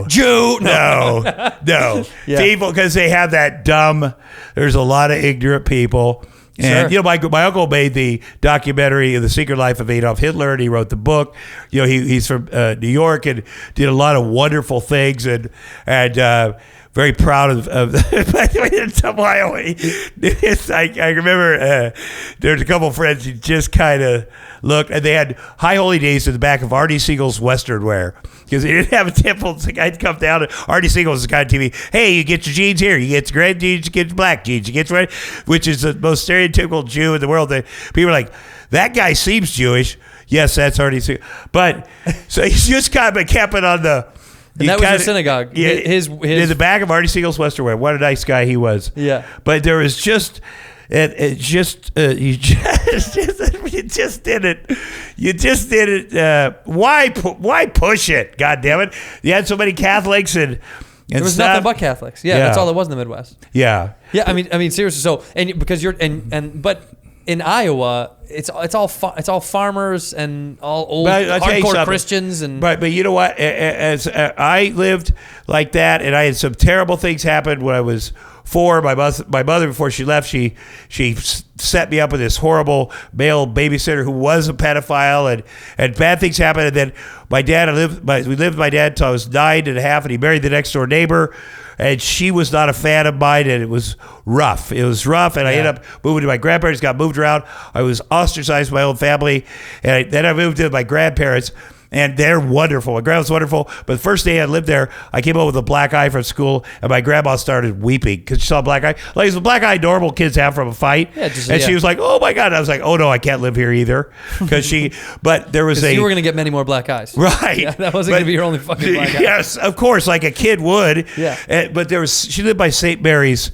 Speaker 7: Jew.
Speaker 8: No.
Speaker 7: Yeah.
Speaker 8: People, because they have that dumb, there's a lot of ignorant people. And,
Speaker 7: Sure.
Speaker 8: my uncle made the documentary The Secret Life of Adolf Hitler, and he wrote the book. He's from New York and did a lot of wonderful things, and very proud of I remember there's a couple of friends who just kind of looked, and they had High Holy Days in the back of Artie Siegel's Western wear, because they didn't have a temple. So I'd come down, and Artie Siegel was the guy on TV. Hey, you get your jeans here. You get your red jeans, you get your black jeans, you get your red, which is the most stereotypical Jew in the world. People are like, that guy seems Jewish. Yes, that's Artie Siegel. But so he's just kind of kept it on the.
Speaker 7: And that was your synagogue.
Speaker 8: Yeah,
Speaker 7: his
Speaker 8: in the back of Artie Siegel's Western wear. What a nice guy he was.
Speaker 7: Yeah.
Speaker 8: But there was just, you just did it. You just did it. Why push it? God damn it! You had so many Catholics and
Speaker 7: there was
Speaker 8: stuff.
Speaker 7: nothing but Catholics. Yeah, that's all there was in the Midwest.
Speaker 8: Yeah.
Speaker 7: Yeah, I mean seriously. So because you're but in Iowa, it's all farmers and all old hardcore Christians and.
Speaker 8: But you know what? As I lived like that, and I had some terrible things happen when I was 4. My mother before she left, she set me up with this horrible male babysitter who was a pedophile, and bad things happened. And then my dad, we lived with my dad until I was 9 and a half, and he married the next door neighbor. And she was not a fan of mine, and it was rough. And I ended up moving to my grandparents, got moved around. I was ostracized by my own family. And then I moved to my grandparents. And they're wonderful. My grandma's wonderful. But the first day I lived there, I came home with a black eye from school, and my grandma started weeping because she saw a black eye. Like, it's a black eye normal kids have from a fight.
Speaker 7: Yeah,
Speaker 8: she was like, oh my God. I was like, oh no, I can't live here either. But there was
Speaker 7: you were going to get many more black eyes.
Speaker 8: Right.
Speaker 7: Yeah, that wasn't going to be your only fucking black eye.
Speaker 8: Yes, of course, like a kid would.
Speaker 7: Yeah.
Speaker 8: But she lived by St. Mary's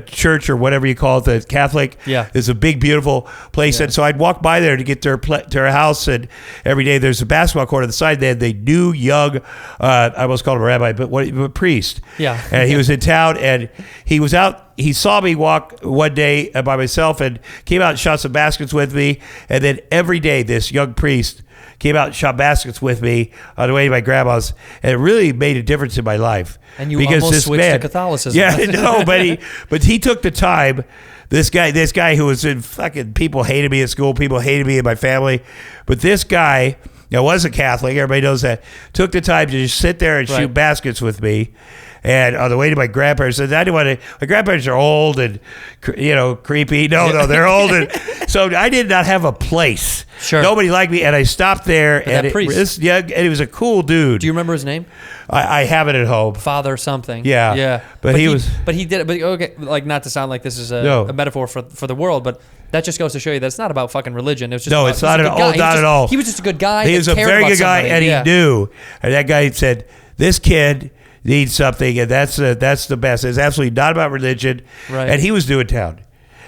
Speaker 8: church or whatever you call it, the Catholic.
Speaker 7: Yeah.
Speaker 8: It's a big, beautiful place.
Speaker 7: Yeah.
Speaker 8: And so I'd walk by there to get to her house, and every day there's a basketball court on the side. They had the new young, I almost called him a rabbi, but a priest.
Speaker 7: Yeah.
Speaker 8: And he was in town, and he was out. He saw me walk one day by myself and came out and shot some baskets with me. And then every day, this young priest came out and shot baskets with me on the way to my grandma's. And it really made a difference in my life.
Speaker 7: And you almost switched to Catholicism.
Speaker 8: Yeah, no, but he took the time. This guy who was in fucking, people hated me at school, people hated me in my family. But this guy, wasn't Catholic, everybody knows that, took the time to just sit there and shoot baskets with me. And on the way to my grandparents, and I didn't want to. My grandparents are old and, creepy. No, they're old, and so I did not have a place.
Speaker 7: Sure,
Speaker 8: nobody liked me, and I stopped there.
Speaker 7: But that priest,
Speaker 8: and he was a cool dude.
Speaker 7: Do you remember his name?
Speaker 8: I have it at home.
Speaker 7: Father something.
Speaker 8: Yeah. But he was.
Speaker 7: But he did it. But okay, like, not to sound like this is a metaphor for the world, but that just goes to show you that it's not about fucking religion. It was just
Speaker 8: it's not at all. Not at all.
Speaker 7: He was just a good guy.
Speaker 8: He was a very good guy, and he knew. And that guy said, "This kid needs something," and that's the best. It's absolutely not about religion.
Speaker 7: Right.
Speaker 8: And he was new in town,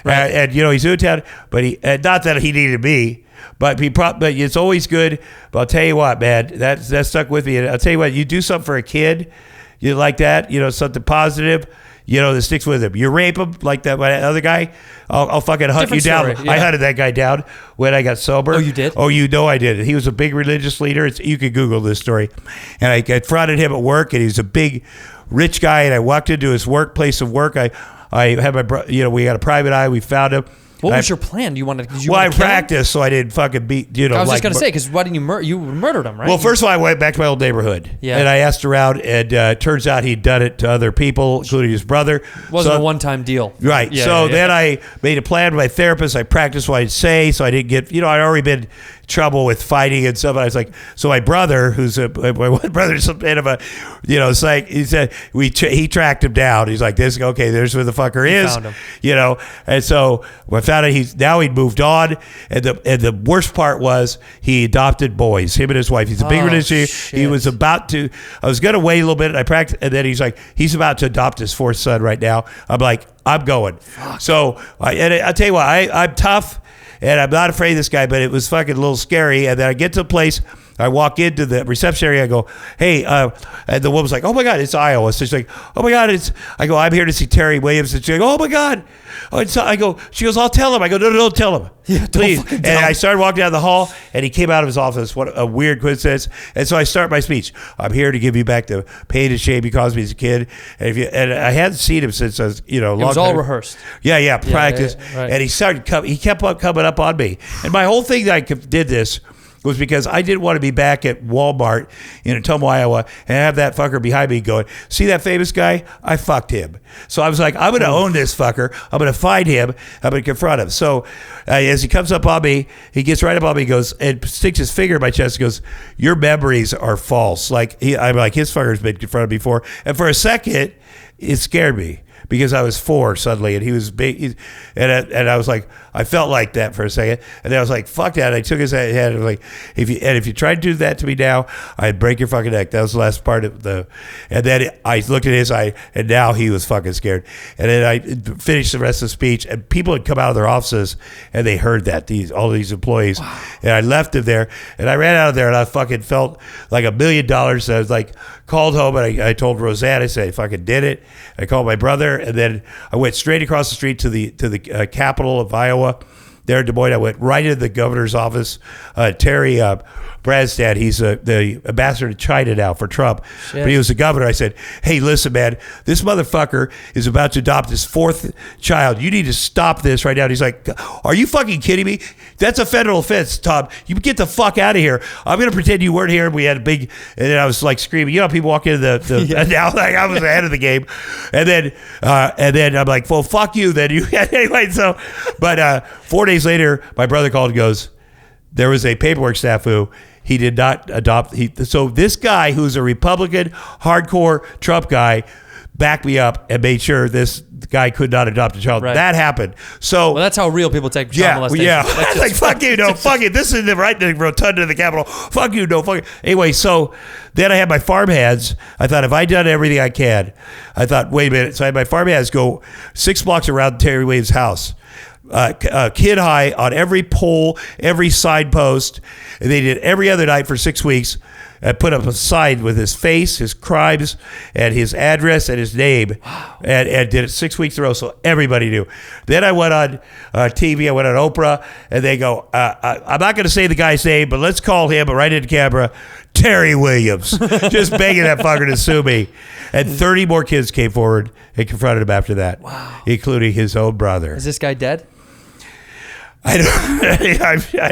Speaker 7: right.
Speaker 8: And he's new in town, but not that he needed me, but but it's always good. But I'll tell you what, man, that stuck with me. And I'll tell you what, you do something for a kid, you like that, something positive, that sticks with him. You rape him like that other guy, I'll fucking hunt
Speaker 7: Different
Speaker 8: you down.
Speaker 7: story, yeah.
Speaker 8: I hunted that guy down when I got sober.
Speaker 7: Oh, you did?
Speaker 8: Oh, I did. He was a big religious leader. You could Google this story. And I confronted him at work, and he was a big, rich guy. And I walked into his workplace of work. I had we had a private eye. We found him.
Speaker 7: What was your plan?
Speaker 8: I practiced so I didn't fucking beat.
Speaker 7: I was just gonna say, because why didn't you murdered him, right?
Speaker 8: Well, first of all, I went back to my old neighborhood, and I asked around, and turns out he'd done it to other people, including his brother.
Speaker 7: It wasn't a one-time deal,
Speaker 8: right? Then I made a plan with my therapist. I practiced what I'd say, so I didn't get. I'd already been in trouble with fighting and stuff. I was like, so my brother, who's my one brother's a bit of a, it's like he said he tracked him down. He's like, there's where the fucker is,
Speaker 7: found him.
Speaker 8: And so I found out he'd moved on, and the worst part was he adopted boys. Him and his wife. He's a big religious. He was about to. I was gonna wait a little bit, and I practiced, and then he's like, he's about to adopt his fourth son right now. I'm like, I'm going. Fuck. So I'll tell you what, I'm tough. And I'm not afraid of this guy, but it was fucking a little scary. And then I get to a place, I walk into the reception area, I go, hey, and the woman's like, oh my God, it's Iowa. So she's like, oh my God, I go, I'm here to see Terry Williams. And she's like, oh my God. She goes, I'll tell him. I go, no, don't tell him.
Speaker 7: Yeah,
Speaker 8: please. And I started walking down the hall, and he came out of his office. What a weird coincidence. And so I start my speech. I'm here to give you back the pain and shame you caused me as a kid. And I hadn't seen him since I was,
Speaker 7: it was all rehearsed.
Speaker 8: Yeah, practice.
Speaker 7: Right.
Speaker 8: And he kept on coming up on me. And my whole thing that I did this was because I didn't want to be back at Walmart in Atomo, Iowa, and have that fucker behind me going, see that famous guy? I fucked him. So I was like, I'm going to own this fucker. I'm going to find him. I'm going to confront him. So as he comes up on me, he gets right up on me, goes and sticks his finger in my chest and goes, your memories are false. I'm like, his fucker's been confronted before. And for a second, it scared me. Because I was 4 suddenly, and he was big, and I was like, I felt like that for a second, and then I was like, fuck that. And I took his head, and I was like, if you try to do that to me now, I'd break your fucking neck. That was the last part of and then I looked at his eye, and now he was fucking scared. And then I finished the rest of the speech, and people had come out of their offices, and they heard that all these employees, and I left him there, and I ran out of there, and I fucking felt like $1 million. So I was like, called home, and I told Roseanne, I said, I fucking did it. I called my brother, and then I went straight across the street to the capital of Iowa. There in Des Moines, I went right into the governor's office. Terry Bradstad, he's the ambassador to China now for Trump. Shit. But he was the governor. I said, hey, listen, man, this motherfucker is about to adopt his 4th child. You need to stop this right now. And he's like, are you fucking kidding me? That's a federal offense, Tom. You get the fuck out of here. I'm going to pretend you weren't here. And we had a big, and then I was like screaming. You know how people walk into the now like I was ahead of the game. And then I'm like, well, fuck you then. Anyway, so, but 4 days later, my brother called and goes, there was a paperwork snafu. he did not adopt. So this guy, who's a Republican, hardcore Trump guy, backed me up and made sure this guy could not adopt a child.
Speaker 7: Right.
Speaker 8: That happened. So
Speaker 7: well, that's how real people take child molestation.
Speaker 8: Yeah.
Speaker 7: That's
Speaker 8: Like, fuck you, no, fuck it. This is right in the rotunda of the Capitol. Fuck you, no, fuck it. Anyway, so then I had my farmhands. I thought, if I done everything I can, I thought, wait a minute. So I had my farmhands go 6 blocks around Terry Williams' house. Kid high on every pole, every signpost. And they did every other night for 6 weeks. And put up a sign with his face, his crimes, and his address and his name. Wow. And did it 6 weeks in a row, so everybody knew. Then I went on TV, I went on Oprah, and they go, I'm not going to say the guy's name, but let's call him right into camera, Terry Williams. Just begging that fucker to sue me. And 30 more kids came forward and confronted him after that, including his own brother.
Speaker 7: Is this guy dead?
Speaker 8: I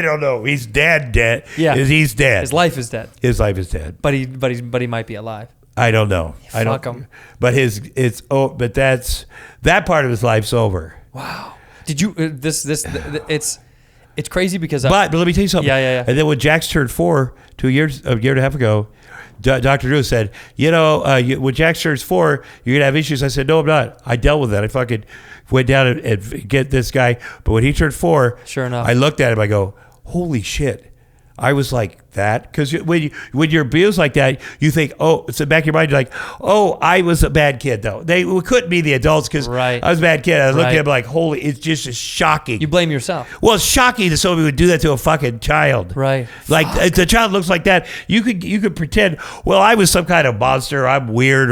Speaker 8: don't know. He's dead.
Speaker 7: Yeah,
Speaker 8: he's dead.
Speaker 7: His life is dead.
Speaker 8: His life is dead.
Speaker 7: But he might be alive.
Speaker 8: I don't know.
Speaker 7: I don't. Fuck him.
Speaker 8: But that part of his life's over.
Speaker 7: Wow. Did you it's crazy because.
Speaker 8: But let me tell you something.
Speaker 7: Yeah.
Speaker 8: And then when Jax turned 4, a year and a half ago, Dr. Drew said, when Jax turns 4, you're gonna have issues. I said, no, I'm not. I dealt with that. I fucking went down and get this guy. But when he turned 4,
Speaker 7: sure enough,
Speaker 8: I looked at him. I go, holy shit. I was like that, because when you're abused like that, you think, oh, it's in the back of your mind, you're like, oh, I was a bad kid though. They couldn't be the adults because I was a bad kid. I looked at him like, holy, it's just shocking.
Speaker 7: You blame yourself.
Speaker 8: Well, it's shocking that somebody would do that to a fucking child.
Speaker 7: Right.
Speaker 8: Like, if the child looks like that, you could pretend, well, I was some kind of monster, I'm weird,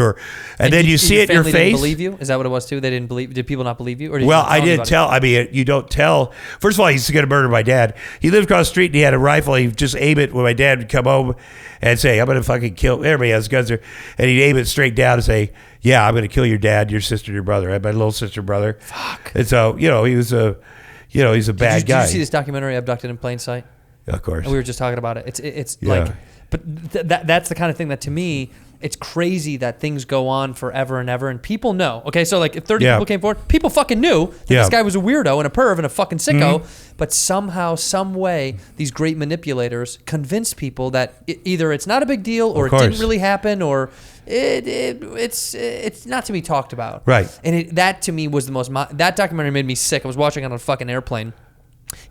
Speaker 8: and then you see it in your face.
Speaker 7: Didn't believe you? Is that what it was too? They didn't believe. Did people not believe you? Or did
Speaker 8: I didn't tell. I mean, you don't tell. First of all, he's going to murder my dad. He lived across the street and he had a rifle. He just aimed it when my dad would come home and say, I'm going to fucking kill. Everybody has guns there. And he'd aim it straight down and say, yeah, I'm going to kill your dad, your sister, your brother. I had my little sister, brother.
Speaker 7: Fuck.
Speaker 8: And so, he was he's a bad guy.
Speaker 7: Did you see this documentary, Abducted in Plain Sight?
Speaker 8: Of course.
Speaker 7: And we were just talking about it. It's like, but that's the kind of thing that, to me, it's crazy that things go on forever and ever, and people know. Okay, so like if 30 people came forward, people fucking knew that this guy was a weirdo and a perv and a fucking sicko, but somehow, some way, these great manipulators convinced people that either it's not a big deal, or it didn't really happen, or it's not to be talked about.
Speaker 8: Right.
Speaker 7: And that to me was the most. That documentary made me sick. I was watching it on a fucking airplane,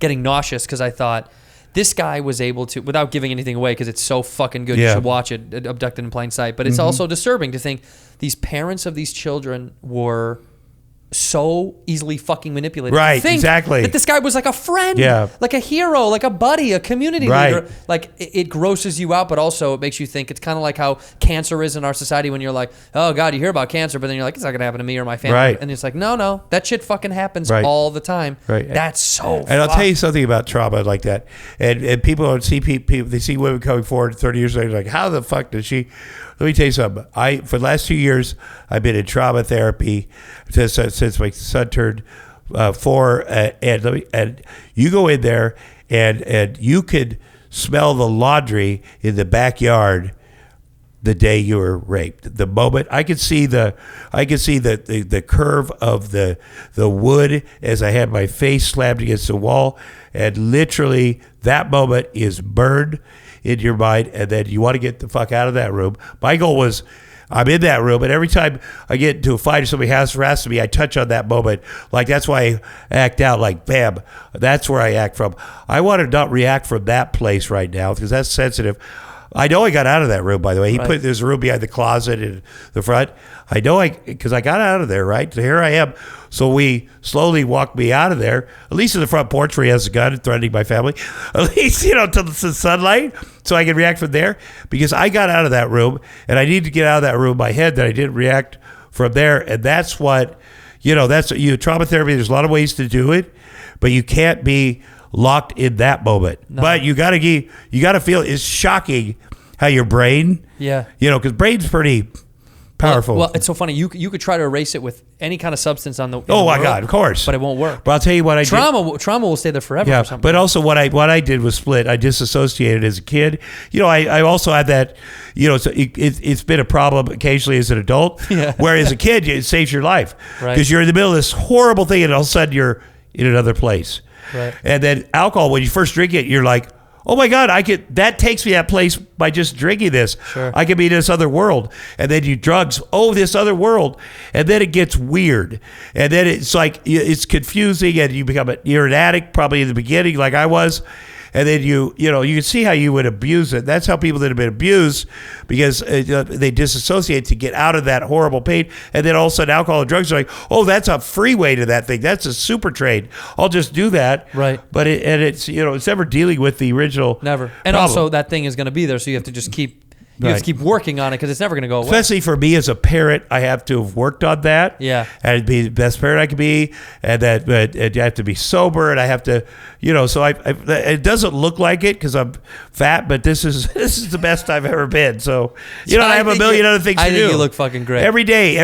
Speaker 7: getting nauseous because I thought, this guy was able to, without giving anything away, because it's so fucking good, you should watch it, Abducted in Plain Sight. But it's also disturbing to think these parents of these children were so easily fucking manipulated.
Speaker 8: Right,
Speaker 7: think
Speaker 8: exactly.
Speaker 7: That this guy was like a friend, like a hero, like a buddy, a community leader. Like it grosses you out, but also it makes you think. It's kind of like how cancer is in our society when you're like, oh God, you hear about cancer, but then you're like, it's not going to happen to me or my family.
Speaker 8: Right.
Speaker 7: And it's like, no, that shit fucking happens all the time.
Speaker 8: Right.
Speaker 7: That's so
Speaker 8: And I'll tell you something about trauma like that. And people don't see people, they see women coming forward 30 years later, like, how the fuck did she... Let me tell you something. For the last 2 years, I've been in trauma therapy since my son turned 4. And you go in there and you could smell the laundry in the backyard the day you were raped. The moment I could see the curve of the wood as I had my face slammed against the wall, and literally that moment is burned in your mind, and then you want to get the fuck out of that room. My goal was, I'm in that room, and every time I get into a fight or somebody has harassed me, I touch on that moment. Like, that's why I act out, like, bam, that's where I act from. I want to not react from that place right now, because that's sensitive. I know I got out of that room, by the way. There's a room behind the closet in the front. I know because I got out of there, right? So here I am. So we slowly walked me out of there, at least in the front porch where he has a gun threatening my family, at least, to the sunlight, so I can react from there, because I got out of that room, and I need to get out of that room in my head that I didn't react from there. And that's what, trauma therapy, there's a lot of ways to do it, but you can't be locked in that moment. No. But you got to feel, it's shocking how your brain, because brain's pretty powerful.
Speaker 7: Well, it's so funny. You could try to erase it with any kind of substance on the.
Speaker 8: Oh my God, of course.
Speaker 7: But it won't work.
Speaker 8: But I'll tell you what I did.
Speaker 7: Trauma will stay there forever.
Speaker 8: Yeah,
Speaker 7: or something.
Speaker 8: but also what I did was split. I disassociated as a kid. I also had that. It's been a problem occasionally as an adult. Yeah. Where as a kid, it saves your life because you're in the middle of this horrible thing, and all of a sudden you're in another place.
Speaker 7: Right.
Speaker 8: And then alcohol, when you first drink it, you're like, oh my God, that takes me that place by just drinking this.
Speaker 7: Sure.
Speaker 8: I could be in this other world. And then you drugs, this other world. And then it gets weird. And then it's like, it's confusing and you're an addict probably in the beginning like I was. And then you can see how you would abuse it. That's how people that have been abused, because they disassociate to get out of that horrible pain. And then all of a sudden alcohol and drugs are like, oh, that's a freeway to that thing. That's a super trade. I'll just do that.
Speaker 7: Right.
Speaker 8: But it's never dealing with the original
Speaker 7: Never. And
Speaker 8: problem.
Speaker 7: also that thing is going to be there, so you have to just keep working on it because it's never going to go away.
Speaker 8: Especially for me as a parent, I have to have worked on that.
Speaker 7: Yeah.
Speaker 8: And be the best parent I can be, and I have to be sober, and I have to, so it doesn't look like it because I'm fat, but this is the best I've ever been. So, I have a million other things to do.
Speaker 7: I think you look fucking great.
Speaker 8: Every day,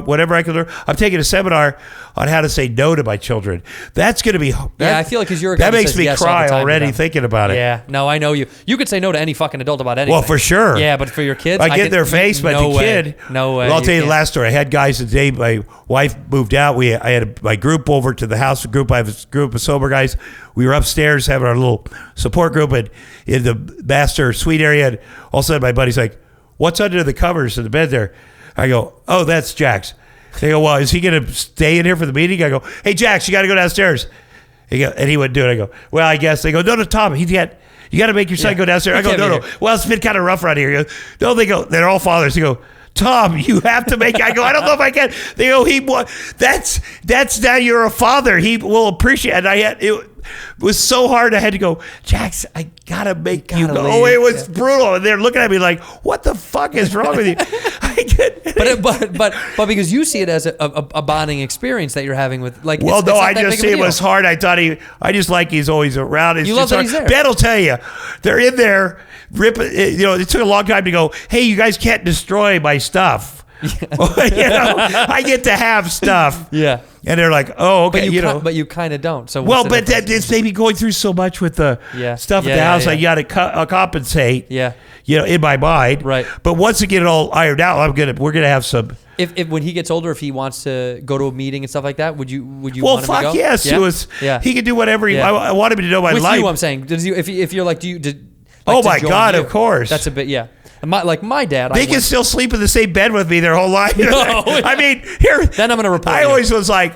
Speaker 8: whatever I can learn. I'm taking a seminar on how to say no to my children. That's going to be,
Speaker 7: I feel like because you're a guy
Speaker 8: that makes me
Speaker 7: yes
Speaker 8: cry
Speaker 7: all the time
Speaker 8: already thinking about it.
Speaker 7: Yeah. No, I know you. You could say no to any fucking adult about anything.
Speaker 8: Well, for sure.
Speaker 7: Yeah, but for your kids,
Speaker 8: I get their face, but
Speaker 7: no
Speaker 8: the
Speaker 7: way.
Speaker 8: kid.
Speaker 7: No way.
Speaker 8: Well, I'll tell you the
Speaker 7: can't.
Speaker 8: last story. I had guys the day my wife moved out. I had my group over to the house. I have a group of sober guys. We were upstairs having our little support group, and in the master suite area. And all of a sudden, my buddy's like, "What's under the covers in the bed there?" I go, "Oh, that's Jax." They go, "Well, is he going to stay in here for the meeting?" I go, "Hey, Jax, you got to go downstairs." And he wouldn't do it. I go, "Well, I guess." They go, "No, Tom, you got to make your son go downstairs." I go, "No. Well, it's been kind of rough around here." He goes, "No," they go, "They're all fathers." They go, "Tom, you have to make it." I go, "I don't know if I can." They go, that's now you're a father. He will appreciate it. It was so hard. I had to go, "Jax, I got to make you go." Oh, it was brutal. And they're looking at me like, "What the fuck is wrong with you?"
Speaker 7: But because you see it as a bonding experience that you're having with, like,
Speaker 8: well, no, I just see it
Speaker 7: was
Speaker 8: was hard. I just like he's always around. It's
Speaker 7: you
Speaker 8: just
Speaker 7: love that
Speaker 8: hard.
Speaker 7: he's there.
Speaker 8: Ben will tell you, they're in there ripping. It took a long time to go, "Hey, you guys can't destroy my stuff." I get to have stuff.
Speaker 7: Yeah.
Speaker 8: And they're like, "Oh, okay."
Speaker 7: But you kind of don't. So
Speaker 8: well, but it's maybe going through so much with the stuff at the house. I got to compensate.
Speaker 7: Yeah.
Speaker 8: In my mind.
Speaker 7: Right.
Speaker 8: But once we get it all ironed out, we're gonna have some.
Speaker 7: If when he gets older, if he wants to go to a meeting and stuff like that, would you
Speaker 8: Well,
Speaker 7: want him to go?
Speaker 8: yes.
Speaker 7: Yeah?
Speaker 8: He can do whatever. I want him to know my
Speaker 7: with
Speaker 8: life.
Speaker 7: you, I'm saying. If you're like,
Speaker 8: oh my God, of course.
Speaker 7: That's a bit. Yeah. My dad.
Speaker 8: They can still sleep in the same bed with me their whole life.
Speaker 7: No.
Speaker 8: I mean, here.
Speaker 7: Then I'm going to report.
Speaker 8: I always was like,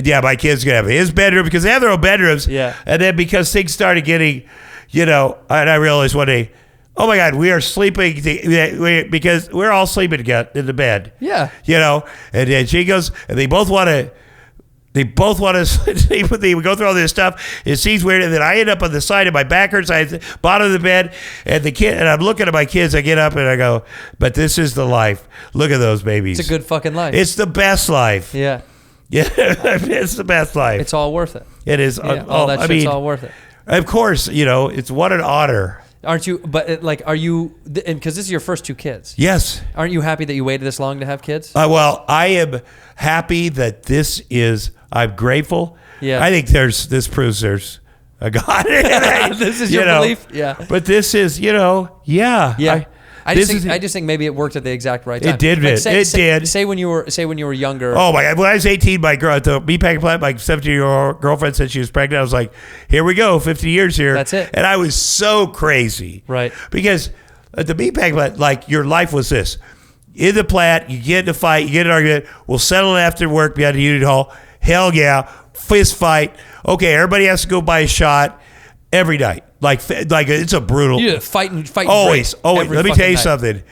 Speaker 8: yeah, my kid's going to have his bedroom because they have their own bedrooms.
Speaker 7: Yeah.
Speaker 8: And then because things started getting, and I realized one day, oh my God, we are sleeping because we're all sleeping together in the bed.
Speaker 7: Yeah.
Speaker 8: And then she goes, and they both want to. They both want to sleep with me. We go through all this stuff. It seems weird. And then I end up on the side of my back hurts. I bottom of the bed. And the kid, and I'm looking at my kids. I get up and I go, but this is the life. Look at those babies.
Speaker 7: It's a good fucking life.
Speaker 8: It's the best life.
Speaker 7: Yeah.
Speaker 8: Yeah. It's the best life.
Speaker 7: It's all worth it.
Speaker 8: It is.
Speaker 7: Yeah, all that shit's all worth it.
Speaker 8: Of course, it's what an honor.
Speaker 7: Aren't you? But are you? And because this is your first two kids.
Speaker 8: Yes.
Speaker 7: Aren't you happy that you waited this long to have kids?
Speaker 8: Well, I am happy that this is. I'm grateful.
Speaker 7: Yeah.
Speaker 8: I think this proves there's a God.
Speaker 7: This is your belief. Yeah.
Speaker 8: But this is, yeah.
Speaker 7: Yeah. I just think maybe it worked at the exact right time.
Speaker 8: It did.
Speaker 7: Like
Speaker 8: It did.
Speaker 7: Say when you were younger.
Speaker 8: Oh my God! When I was 18, my girl at the meatpacking plant, my 17-year-old girlfriend said she was pregnant. I was like, "Here we go, 50 years here."
Speaker 7: That's it.
Speaker 8: And I was so crazy,
Speaker 7: right?
Speaker 8: Because at the meatpacking plant, like your life was this: in the plant, you get in a fight, you get an argument. We'll settle it after work behind the unit hall. Hell yeah, fist fight. Okay, everybody has to go buy a shot every night. Like it's a brutal.
Speaker 7: You fight.
Speaker 8: Always. Let me tell you
Speaker 7: night.
Speaker 8: something.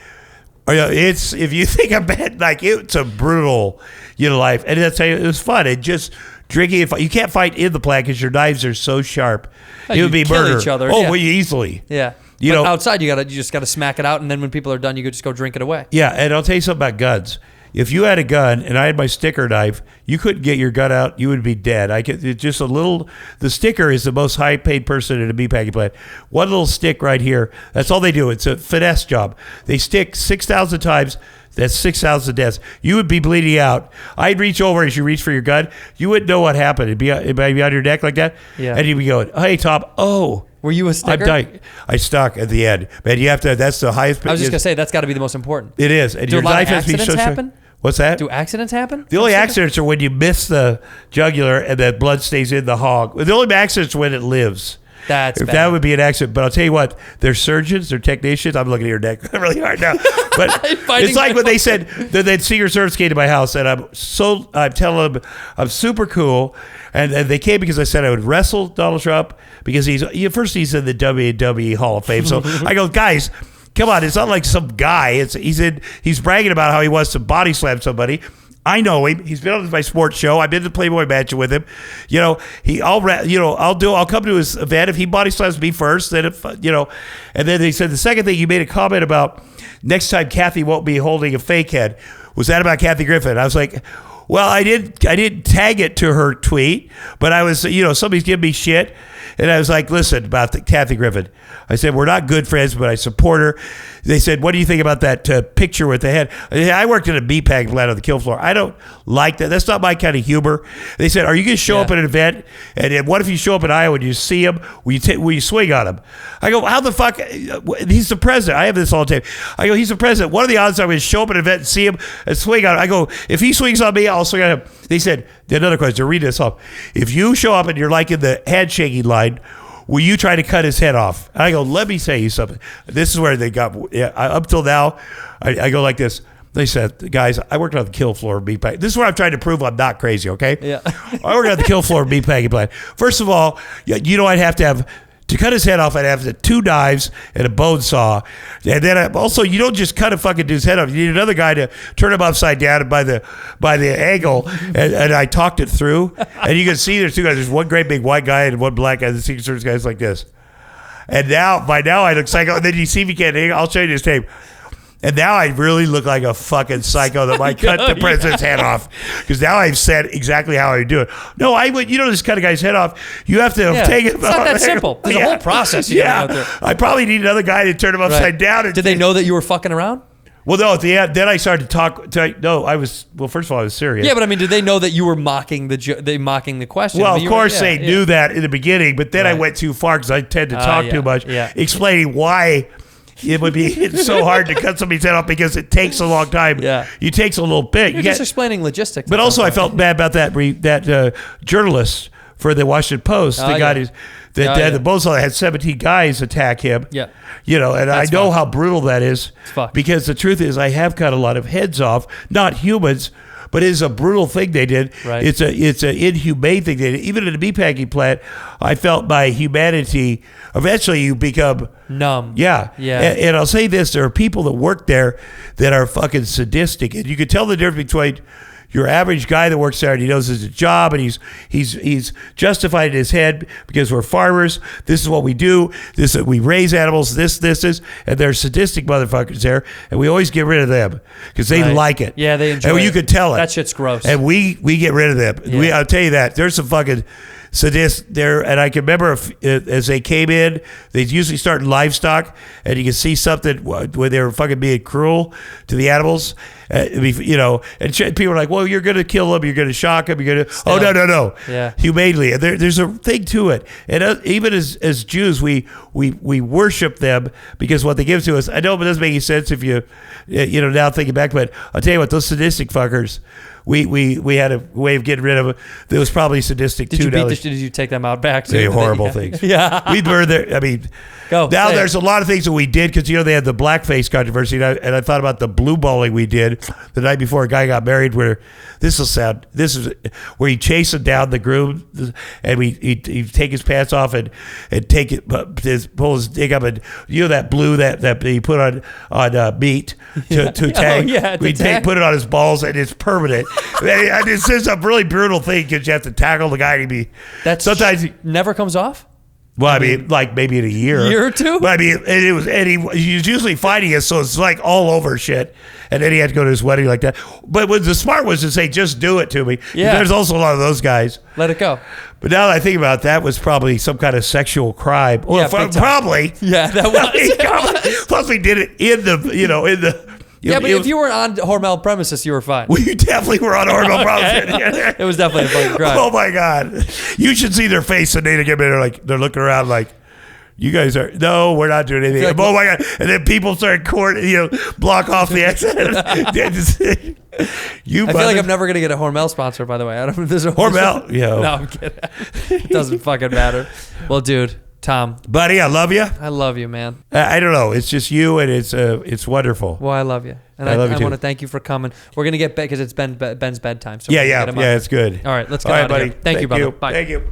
Speaker 8: It's if you think I'm bad, like it's a brutal, life. And I'll tell you, it was fun. And just drinking. You can't fight in the plant because your knives are so sharp. It would be
Speaker 7: kill
Speaker 8: murder.
Speaker 7: each other.
Speaker 8: Oh,
Speaker 7: yeah.
Speaker 8: well, easily.
Speaker 7: Yeah. But outside, you just gotta smack it out, and then when people are done, you could just go drink it away.
Speaker 8: Yeah, and I'll tell you something about guns. If you had a gun and I had my sticker knife, you couldn't get your gun out. You would be dead. The sticker is the most high-paid person in a meatpacking plant. One little stick right here. That's all they do. It's a finesse job. They stick 6,000 times. That's 6,000 deaths. You would be bleeding out. I'd reach over as you reach for your gun. You wouldn't know what happened. It'd be on your neck like that.
Speaker 7: Yeah.
Speaker 8: And you'd be going, "Hey, Tom, oh."
Speaker 7: Were you a sticker?
Speaker 8: I'm dying. I stuck at the end. Man, you have to, that's the highest.
Speaker 7: I was just going to say, that's got to be the most important.
Speaker 8: It is. And
Speaker 7: Do
Speaker 8: your
Speaker 7: a lot
Speaker 8: knife
Speaker 7: of
Speaker 8: has to be
Speaker 7: accidents
Speaker 8: so
Speaker 7: happen?
Speaker 8: What's that?
Speaker 7: Do accidents happen?
Speaker 8: The only accidents are when you miss the jugular and that blood stays in the hog. The only accidents are when it lives.
Speaker 7: That's
Speaker 8: if
Speaker 7: bad.
Speaker 8: that would be an accident. But I'll tell you what, they're surgeons, they're technicians. I'm looking at your neck really hard now. But it's like when they said that Secret Service came to my house, and I'm telling them I'm super cool. And they came because I said I would wrestle Donald Trump because he's in the WWE Hall of Fame. So I go, guys, come on, it's not like some guy. He's bragging about how he wants to body slam somebody. I know him. He's been on my sports show. I've been to Playboy Mansion with him. I'll come to his event if he body slams me first. Then and then they said the second thing, you made a comment about next time Kathy won't be holding a fake head. Was that about Kathy Griffin? I was like, well, I didn't tag it to her tweet, but I was, somebody's giving me shit. And I was like, listen, about Kathy Griffin. I said, we're not good friends, but I support her. They said, what do you think about that picture with the head? I worked in a meatpacking plant on the kill floor. I don't like that. That's not my kind of humor. They said, are you going to show up at an event? And then what if you show up in Iowa and you see him? Will you swing on him? I go, how the fuck? He's the president. I have this all the time. I go, he's the president. What are the odds I'm going to show up at an event and see him and swing on him? I go, if he swings on me, I'll swing on him. They said, another question, read this off. If you show up and you're like in the handshaking line, will you try to cut his head off? And I go, let me say you something. This is where they got, up till now, I go like this. They said, guys, I worked on the kill floor of meatpacking. This is where I'm trying to prove I'm not crazy, okay?
Speaker 7: Yeah.
Speaker 8: I worked on the kill floor of meatpacking plant. First of all, I'd have to have, to cut his head off, I'd have 2 knives and a bone saw. And then also, you don't just cut a fucking dude's head off. You need another guy to turn him upside down by the angle. And I talked it through. And you can see there's 2 guys. There's one great big white guy and one black guy. The Secret Service guy's like this. And by now I look psycho. And then you see me can't. I'll show you this tape. And now I really look like a fucking psycho that might cut the president's head off. Because now I've said exactly how I would do it. No, I would, just cut a guy's head off. You have to take it.
Speaker 7: It's not that simple. There's a whole process you gotta go through.
Speaker 8: I probably need another guy to turn him upside down.
Speaker 7: Did they know that you were fucking around?
Speaker 8: Well, no, at the end, then I started to talk. First of all, I was serious.
Speaker 7: Yeah, but I mean, did they know that you were mocking the question?
Speaker 8: Well, of course they knew that in the beginning, but then I went too far because I tend to talk too much, explaining why it would be so hard to cut somebody's head off because it takes a long time. Yeah, it takes a little bit.
Speaker 7: You're just explaining logistics.
Speaker 8: But also, I felt bad about that journalist for the Washington Post. The guy who's the bozo had 17 guys attack him. Yeah, and I know how brutal that is. Because the truth is, I have cut a lot of heads off, not humans. But it's a brutal thing they did. Right. It's an inhumane thing they did. Even in a meatpacking plant, I felt my humanity. Eventually, you become
Speaker 7: numb.
Speaker 8: Yeah. And I'll say this: there are people that work there that are fucking sadistic, and you can tell the difference between your average guy that works there and he knows it's a job and he's justified in his head because we're farmers. This is what we do. We raise animals. This, and they're sadistic motherfuckers there, and we always get rid of them because they like it.
Speaker 7: Yeah, they enjoy it.
Speaker 8: And you can tell it.
Speaker 7: That shit's gross.
Speaker 8: And we get rid of them. Yeah. I'll tell you that. There's some fucking sadists there, and I can remember as they came in, they usually start in livestock, and you can see something when they were fucking being cruel to the animals. And people are like, well, you're going to kill them, you're going to shock them, you're going to, oh, no. Yeah. Humanely. And there's a thing to it. And even as Jews, we worship them because what they give to us, I know it doesn't make any sense if you now thinking back, but I'll tell you what, those sadistic fuckers, we had a way of getting rid of them that was probably sadistic too.
Speaker 7: Did you take them out back?
Speaker 8: They're horrible things.
Speaker 7: Yeah.
Speaker 8: We were there. I mean, there's a lot of things that we did because they had the blackface controversy, and I thought about the blue balling we did the night before a guy got married. Where this is where he chased him down the groom, and he take his pants off and take it, pull his dick up, and that blue that he put on meat to tag. We put it on his balls, and it's permanent. And it's just a really brutal thing because you have to tackle the guy. Sometimes
Speaker 7: never comes off.
Speaker 8: Well, I mean, like maybe in a year
Speaker 7: or two.
Speaker 8: But I mean, he was usually fighting us, so it's like all over shit. And then he had to go to his wedding like that. But what the smart was to say, just do it to me. Yeah. There's also a lot of those guys.
Speaker 7: Let it go.
Speaker 8: But now that I think about it, that was probably some kind of sexual crime. Well, probably.
Speaker 7: Yeah, that was.
Speaker 8: Plus, we did it in the.
Speaker 7: If you were on Hormel premises, you were fine.
Speaker 8: We definitely were on Hormel premises.
Speaker 7: It was definitely a fucking crime.
Speaker 8: Oh my God. You should see their face and they get in. They're looking around like, you guys are, no, we're not doing anything. Oh my God. And then people start block off the exit.
Speaker 7: I feel like I'm never going to get a Hormel sponsor, by the way. I don't know if there's a
Speaker 8: Hormel.
Speaker 7: No, I'm kidding. It doesn't fucking matter. Well, dude, Tom.
Speaker 8: Buddy, I love you.
Speaker 7: I love you, man.
Speaker 8: I don't know. It's just you, and it's wonderful.
Speaker 7: Well, I love you. And
Speaker 8: I love you too.
Speaker 7: want to thank you for coming. We're going to get back because it's Ben's bedtime. So
Speaker 8: Yeah, it's good.
Speaker 7: All right, let's get
Speaker 8: All right,
Speaker 7: out of
Speaker 8: buddy.
Speaker 7: here. Thank you, brother. Bye.
Speaker 8: Thank you.